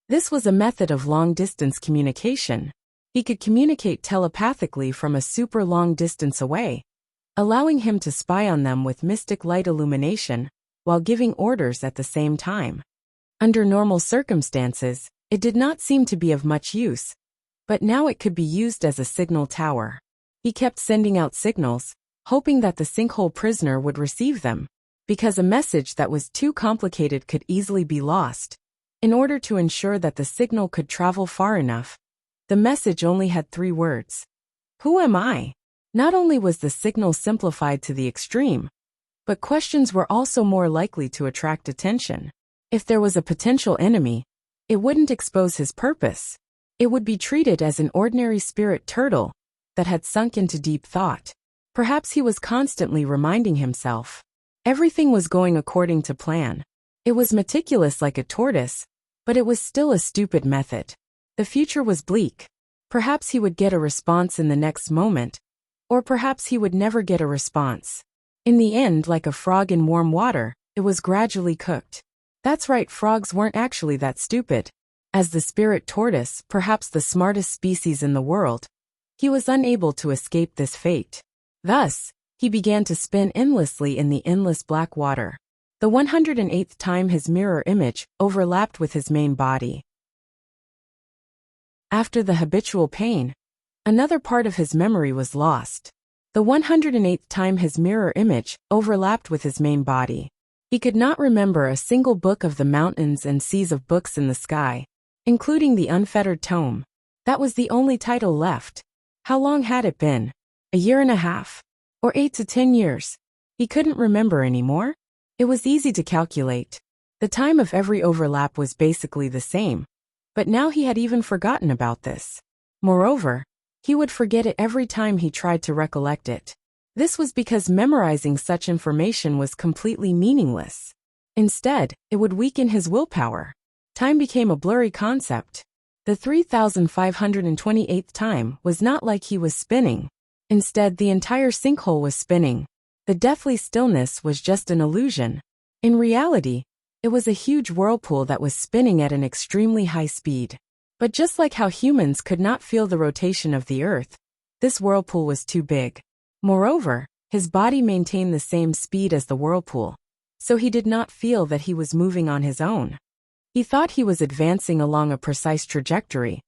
This was a method of long-distance communication. He could communicate telepathically from a super long distance away, allowing him to spy on them with mystic light illumination while giving orders at the same time. Under normal circumstances, it did not seem to be of much use, but now it could be used as a signal tower. He kept sending out signals, hoping that the sinkhole prisoner would receive them, because a message that was too complicated could easily be lost. In order to ensure that the signal could travel far enough, the message only had 3 words. Who am I? Not only was the signal simplified to the extreme, but questions were also more likely to attract attention. If there was a potential enemy, it wouldn't expose his purpose. It would be treated as an ordinary spirit turtle that had sunk into deep thought. Perhaps he was constantly reminding himself. Everything was going according to plan. It was meticulous like a tortoise, but it was still a stupid method. The future was bleak. Perhaps he would get a response in the next moment, or perhaps he would never get a response. In the end, like a frog in warm water, it was gradually cooked. That's right, frogs weren't actually that stupid. As the spirit tortoise, perhaps the smartest species in the world, he was unable to escape this fate. Thus, he began to spin endlessly in the endless black water. The 108th time his mirror image overlapped with his main body. After the habitual pain, another part of his memory was lost. The 108th time his mirror image overlapped with his main body. He could not remember a single book of the mountains and seas of books in the sky, including the unfettered tome. That was the only title left. How long had it been? A year and a half? Or 8 to 10 years? He couldn't remember anymore. It was easy to calculate. The time of every overlap was basically the same. But now he had even forgotten about this. Moreover, he would forget it every time he tried to recollect it. This was because memorizing such information was completely meaningless. Instead, it would weaken his willpower. Time became a blurry concept. The 3528th time was not like he was spinning. Instead, the entire sinkhole was spinning. The deathly stillness was just an illusion. In reality, it was a huge whirlpool that was spinning at an extremely high speed. But just like how humans could not feel the rotation of the Earth, this whirlpool was too big. Moreover, his body maintained the same speed as the whirlpool, so he did not feel that he was moving on his own. He thought he was advancing along a precise trajectory,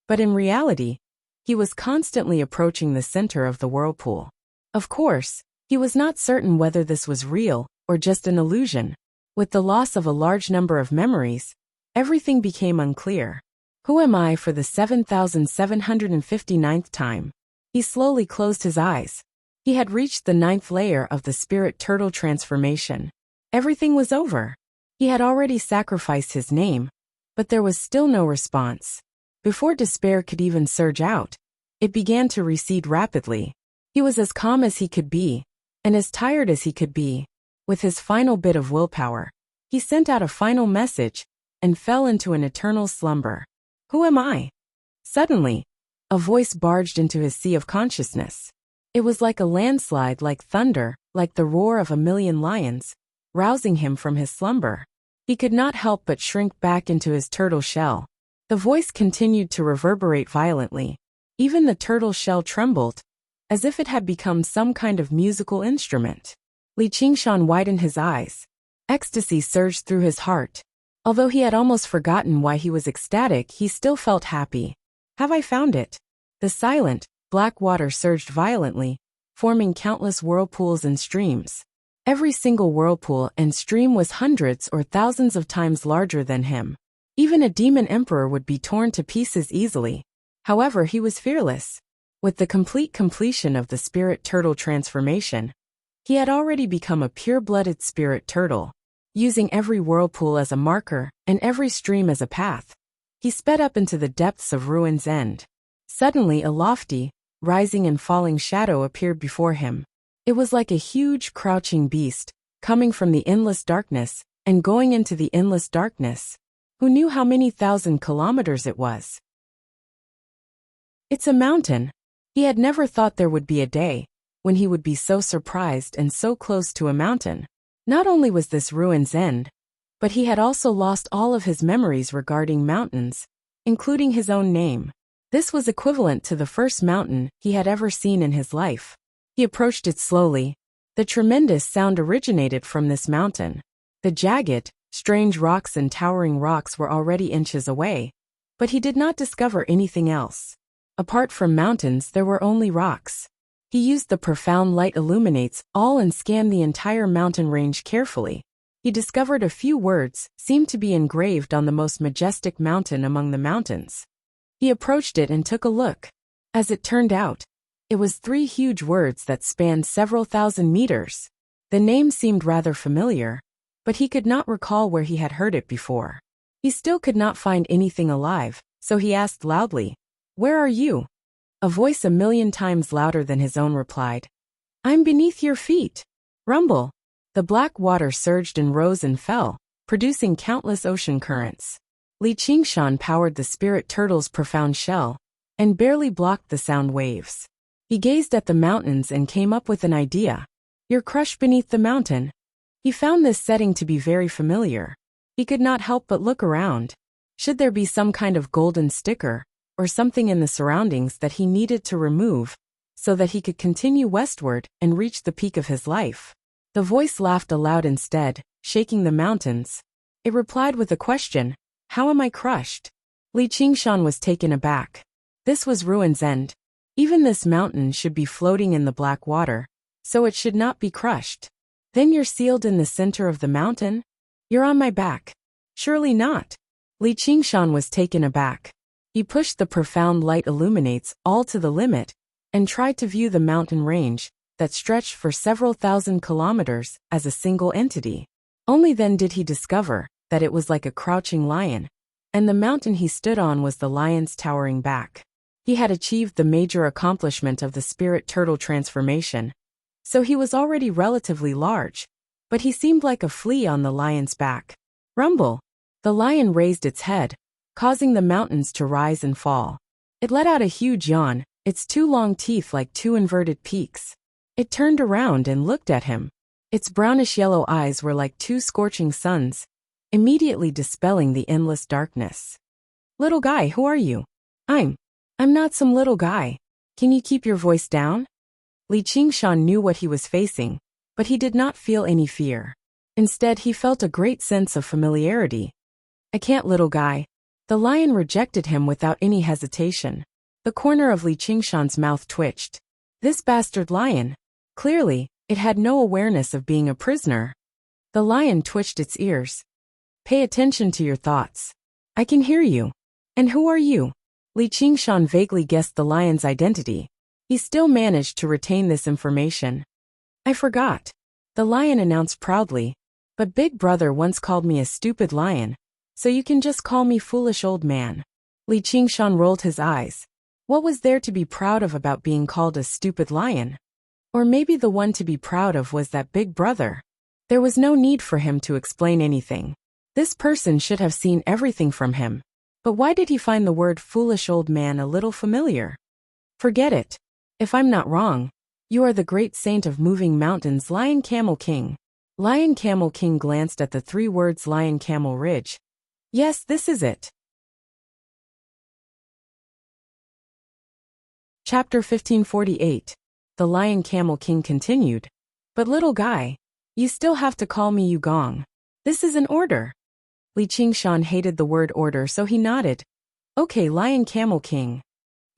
but in reality, he was constantly approaching the center of the whirlpool. Of course, he was not certain whether this was real or just an illusion. With the loss of a large number of memories, everything became unclear. Who am I for the 7759th time? He slowly closed his eyes. He had reached the 9th layer of the spirit turtle transformation. Everything was over. He had already sacrificed his name, but there was still no response. Before despair could even surge out, it began to recede rapidly. He was as calm as he could be, and as tired as he could be. With his final bit of willpower, he sent out a final message and fell into an eternal slumber. Who am I? Suddenly, a voice barged into his sea of consciousness. It was like a landslide, like thunder, like the roar of a million lions, rousing him from his slumber. He could not help but shrink back into his turtle shell. The voice continued to reverberate violently. Even the turtle shell trembled, as if it had become some kind of musical instrument. Li Qingshan widened his eyes. Ecstasy surged through his heart. Although he had almost forgotten why he was ecstatic, he still felt happy. Have I found it? The silent, black water surged violently, forming countless whirlpools and streams. Every single whirlpool and stream was hundreds or thousands of times larger than him. Even a demon emperor would be torn to pieces easily. However, he was fearless. With the complete completion of the spirit turtle transformation, he had already become a pure-blooded spirit turtle. Using every whirlpool as a marker and every stream as a path, he sped up into the depths of Ruin's End. Suddenly a lofty, rising and falling shadow appeared before him. It was like a huge, crouching beast, coming from the endless darkness and going into the endless darkness. Who knew how many thousand kilometers it was? It's a mountain. He had never thought there would be a day when he would be so surprised and so close to a mountain. Not only was this Ruin's End, but he had also lost all of his memories regarding mountains, including his own name. This was equivalent to the first mountain he had ever seen in his life. He approached it slowly. The tremendous sound originated from this mountain. The jagged, strange rocks and towering rocks were already inches away, but he did not discover anything else. Apart from mountains, there were only rocks. He used the profound light illuminates all and scanned the entire mountain range carefully. He discovered a few words seemed to be engraved on the most majestic mountain among the mountains. He approached it and took a look. As it turned out, it was 3 huge words that spanned several thousand meters. The name seemed rather familiar, but he could not recall where he had heard it before. He still could not find anything alive, so he asked loudly, "Where are you?" A voice a million times louder than his own replied, "I'm beneath your feet." Rumble. The black water surged and rose and fell, producing countless ocean currents. Li Qingshan powered the spirit turtle's profound shell and barely blocked the sound waves. He gazed at the mountains and came up with an idea. "You're crushed beneath the mountain." He found this setting to be very familiar. He could not help but look around. Should there be some kind of golden sticker or something in the surroundings that he needed to remove so that he could continue westward and reach the peak of his life? The voice laughed aloud instead, shaking the mountains. It replied with a question, "How am I crushed?" Li Qingshan was taken aback. This was Ruin's End. Even this mountain should be floating in the black water, so it should not be crushed. Then you're sealed in the center of the mountain? You're on my back. Surely not. Li Qingshan was taken aback. He pushed the profound light illuminates all to the limit and tried to view the mountain range that stretched for several thousand kilometers as a single entity. Only then did he discover that it was like a crouching lion, and the mountain he stood on was the lion's towering back. He had achieved the major accomplishment of the spirit turtle transformation, so he was already relatively large, but he seemed like a flea on the lion's back. Rumble. The lion raised its head, causing the mountains to rise and fall. It let out a huge yawn, its 2 long teeth like 2 inverted peaks. It turned around and looked at him. Its brownish-yellow eyes were like 2 scorching suns, immediately dispelling the endless darkness. "Little guy, who are you?" I'm not some little guy. Can you keep your voice down?" Li Qingshan knew what he was facing, but he did not feel any fear. Instead, he felt a great sense of familiarity. "I can't, little guy." The lion rejected him without any hesitation. The corner of Li Qingshan's mouth twitched. This bastard lion. Clearly, it had no awareness of being a prisoner. The lion twitched its ears. "Pay attention to your thoughts. I can hear you. And who are you?" Li Qingshan vaguely guessed the lion's identity. He still managed to retain this information. "I forgot," the lion announced proudly. But Big Brother once called me a stupid lion, so you can just call me foolish old man. Li Qingshan rolled his eyes. What was there to be proud of about being called a stupid lion? Or maybe the one to be proud of was that Big Brother. There was no need for him to explain anything. This person should have seen everything from him. But why did he find the word foolish old man a little familiar? Forget it. If I'm not wrong, you are the great saint of moving mountains, Lion Camel King. Lion Camel King glanced at the 3 words Lion Camel Ridge. Yes, this is it. Chapter 1548. The Lion Camel King continued. But little guy, you still have to call me Yugong. This is an order. Li Qingshan hated the word order, so he nodded. Okay, Lion Camel King.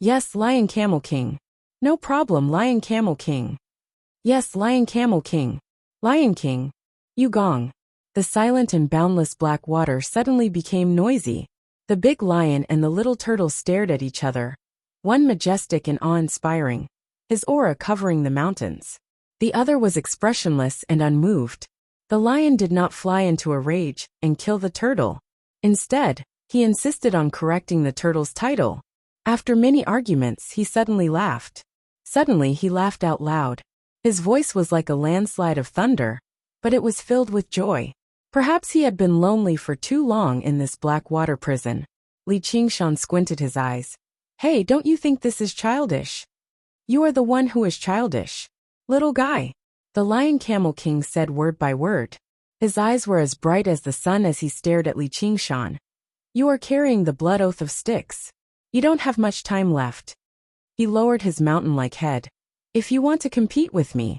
Yes, Lion Camel King. No problem, Lion Camel King. Yes, Lion Camel King. Lion King. Yugong. The silent and boundless black water suddenly became noisy. The big lion and the little turtle stared at each other, one majestic and awe-inspiring, his aura covering the mountains. The other was expressionless and unmoved. The lion did not fly into a rage and kill the turtle. Instead, he insisted on correcting the turtle's title. After many arguments, he suddenly laughed. Suddenly he laughed out loud. His voice was like a landslide of thunder, but it was filled with joy. Perhaps he had been lonely for too long in this black water prison. Li Qingshan squinted his eyes. Hey, don't you think this is childish? You are the one who is childish. Little guy. The Lion Camel King said word by word. His eyes were as bright as the sun as he stared at Li Qingshan. You are carrying the blood oath of Styx. You don't have much time left. He lowered his mountain-like head. If you want to compete with me.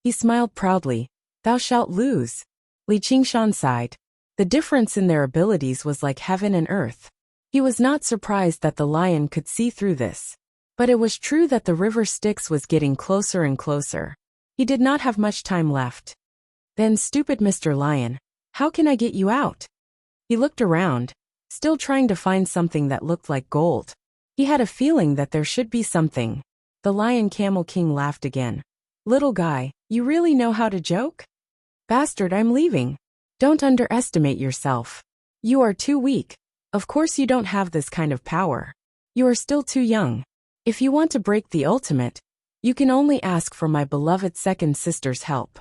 He smiled proudly. Thou shalt lose. Li Qingshan sighed. The difference in their abilities was like heaven and earth. He was not surprised that the lion could see through this. But it was true that the river Styx was getting closer and closer. He did not have much time left. Then, stupid Mr. Lion, how can I get you out? He looked around, still trying to find something that looked like gold. He had a feeling that there should be something. The Lion Camel King laughed again. Little guy, you really know how to joke? Bastard, I'm leaving. Don't underestimate yourself. You are too weak. Of course you don't have this kind of power. You are still too young. If you want to break the ultimate, you can only ask for my beloved second sister's help.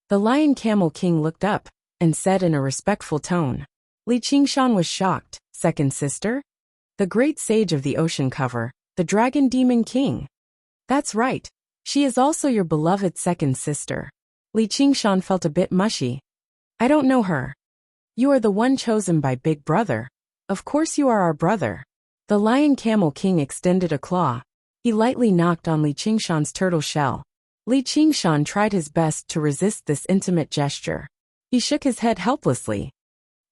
The Lion Camel King looked up and said in a respectful tone. Li Qingshan was shocked. Second sister? The great sage of the ocean cover, the Dragon Demon King. That's right. She is also your beloved second sister. Li Qingshan felt a bit mushy. I don't know her. You are the one chosen by Big Brother. Of course you are our brother. The Lion Camel King extended a claw. He lightly knocked on Li Qingshan's turtle shell. Li Qingshan tried his best to resist this intimate gesture. He shook his head helplessly.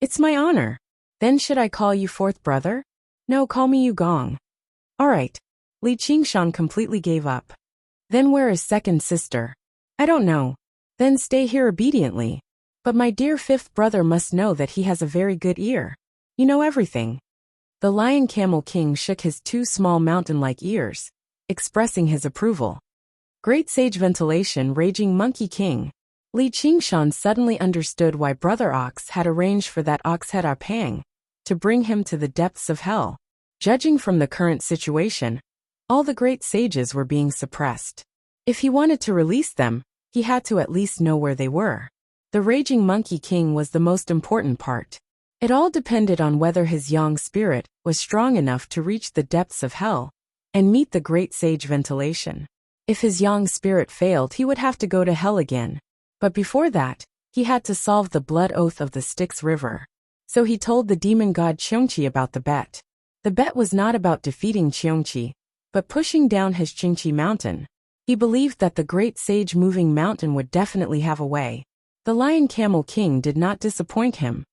It's my honor. Then should I call you fourth brother? No, call me Yugong. All right. Li Qingshan completely gave up. Then where is second sister? I don't know. Then stay here obediently. But my dear fifth brother must know that he has a very good ear. You know everything. The Lion Camel King shook his 2 small mountain-like ears, expressing his approval. Great Sage Ventilation, Raging Monkey King. Li Qingshan suddenly understood why Brother Ox had arranged for that Oxhead Apang to bring him to the depths of hell. Judging from the current situation, all the great sages were being suppressed. If he wanted to release them, he had to at least know where they were. The Raging Monkey King was the most important part. It all depended on whether his young spirit was strong enough to reach the depths of hell and meet the Great Sage Ventilation. If his young spirit failed, he would have to go to hell again. But before that, he had to solve the blood oath of the Styx River. So he told the demon god Qiongqi about the bet. The bet was not about defeating Qiongqi, but pushing down his Qingqi mountain. He believed that the Great Sage Moving Mountain would definitely have a way. The Lion Camel King did not disappoint him.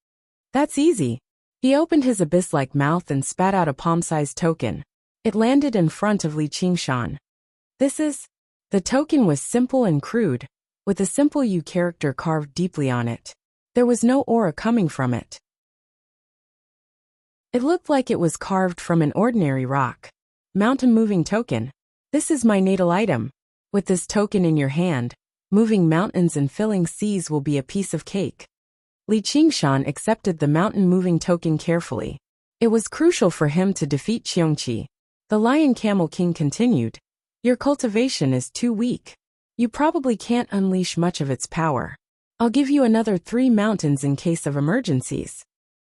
That's easy. He opened his abyss-like mouth and spat out a palm-sized token. It landed in front of Li Qingshan. The token was simple and crude, with a simple U character carved deeply on it. There was no aura coming from it. It looked like it was carved from an ordinary rock. Mountain moving token. This is my natal item. With this token in your hand, moving mountains and filling seas will be a piece of cake. Li Qingshan accepted the mountain-moving token carefully. It was crucial for him to defeat Qiongqi. The Lion Camel King continued, "Your cultivation is too weak. You probably can't unleash much of its power. I'll give you another 3 mountains in case of emergencies."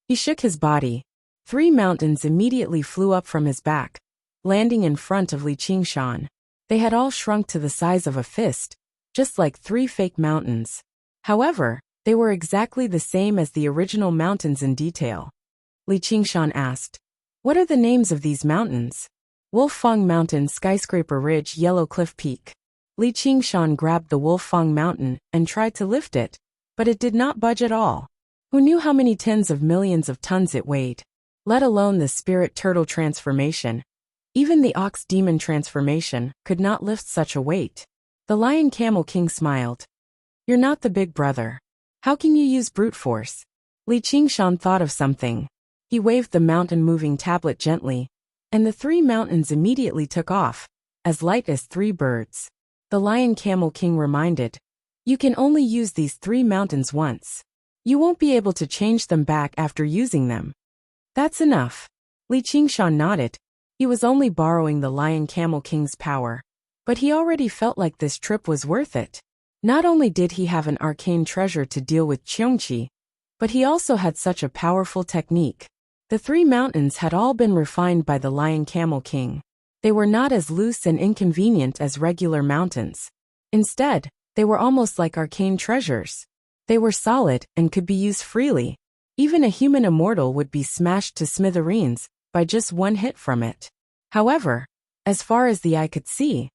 He shook his body. 3 mountains immediately flew up from his back, landing in front of Li Qingshan. They had all shrunk to the size of a fist, just like 3 fake mountains. However, they were exactly the same as the original mountains in detail. Li Qingshan asked, "What are the names of these mountains?" Wolfang Mountain, Skyscraper Ridge, Yellow Cliff Peak. Li Qingshan grabbed the Wolfang Mountain and tried to lift it, but it did not budge at all. Who knew how many tens of millions of tons it weighed? Let alone the spirit turtle transformation. Even the ox demon transformation could not lift such a weight. The Lion Camel King smiled. "You're not the big brother. How can you use brute force?" Li Qingshan thought of something. He waved the mountain-moving tablet gently, and the 3 mountains immediately took off, as light as 3 birds. The Lion Camel King reminded, "You can only use these 3 mountains once. You won't be able to change them back after using them." "That's enough." Li Qingshan nodded. He was only borrowing the Lion Camel King's power, but he already felt like this trip was worth it. Not only did he have an arcane treasure to deal with Qiongqi, but he also had such a powerful technique. The 3 mountains had all been refined by the Lion Camel King. They were not as loose and inconvenient as regular mountains. Instead, they were almost like arcane treasures. They were solid and could be used freely. Even a human immortal would be smashed to smithereens by just one hit from it. However, as far as the eye could see,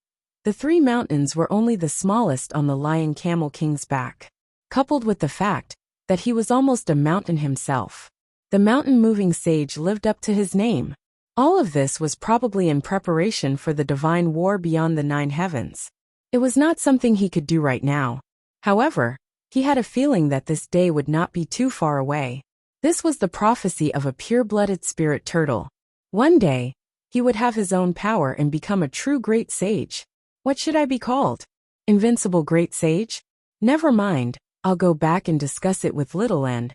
the 3 mountains were only the smallest on the Lion Camel King's back. Coupled with the fact that he was almost a mountain himself, the mountain-moving sage lived up to his name. All of this was probably in preparation for the divine war beyond the 9 heavens. It was not something he could do right now. However, he had a feeling that this day would not be too far away. This was the prophecy of a pure-blooded spirit turtle. One day, he would have his own power and become a true great sage. What should I be called? Invincible great sage? Never mind, I'll go back and discuss it with Little Ann.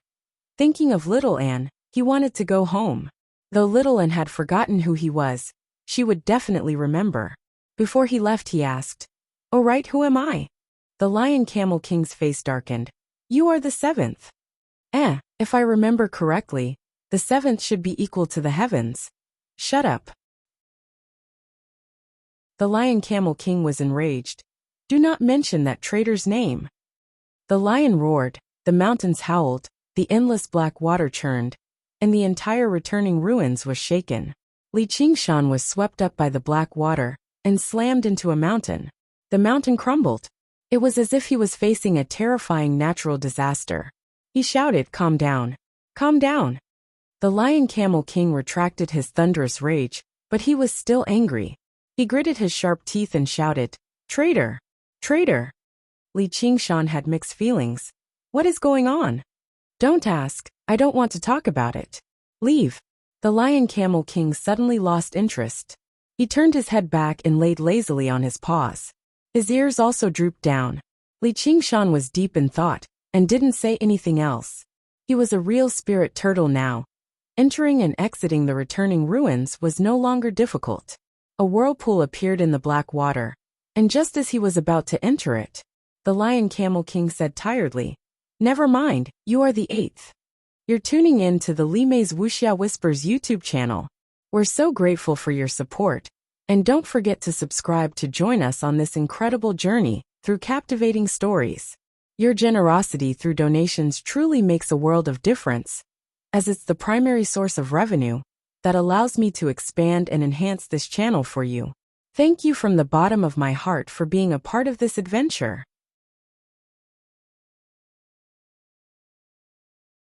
Thinking of Little Ann, he wanted to go home. Though Little Ann had forgotten who he was, she would definitely remember. Before he left, he asked, "Oh right, who am I?" The Lion Camel King's face darkened. "You are the 7th. If I remember correctly, the 7th should be equal to the heavens." "Shut up." The Lion Camel King was enraged. "Do not mention that traitor's name." The lion roared, the mountains howled, the endless black water churned, and the entire returning ruins was shaken. Li Qingshan was swept up by the black water and slammed into a mountain. The mountain crumbled. It was as if he was facing a terrifying natural disaster. He shouted, "Calm down. Calm down." The Lion Camel King retracted his thunderous rage, but he was still angry. He gritted his sharp teeth and shouted, "Traitor! Traitor!" Li Qingshan had mixed feelings. What is going on? Don't ask, I don't want to talk about it. Leave. The Lion Camel King suddenly lost interest. He turned his head back and laid lazily on his paws. His ears also drooped down. Li Qingshan was deep in thought and didn't say anything else. He was a real spirit turtle now. Entering and exiting the returning ruins was no longer difficult. A whirlpool appeared in the black water, and just as he was about to enter it, the Lion Camel King said tiredly, "Never mind, you are the 8th. You're tuning in to the Li Mei's Wuxia Whispers YouTube channel. We're so grateful for your support, and don't forget to subscribe to join us on this incredible journey through captivating stories. Your generosity through donations truly makes a world of difference, as it's the primary source of revenue that allows me to expand and enhance this channel for you. Thank you from the bottom of my heart for being a part of this adventure."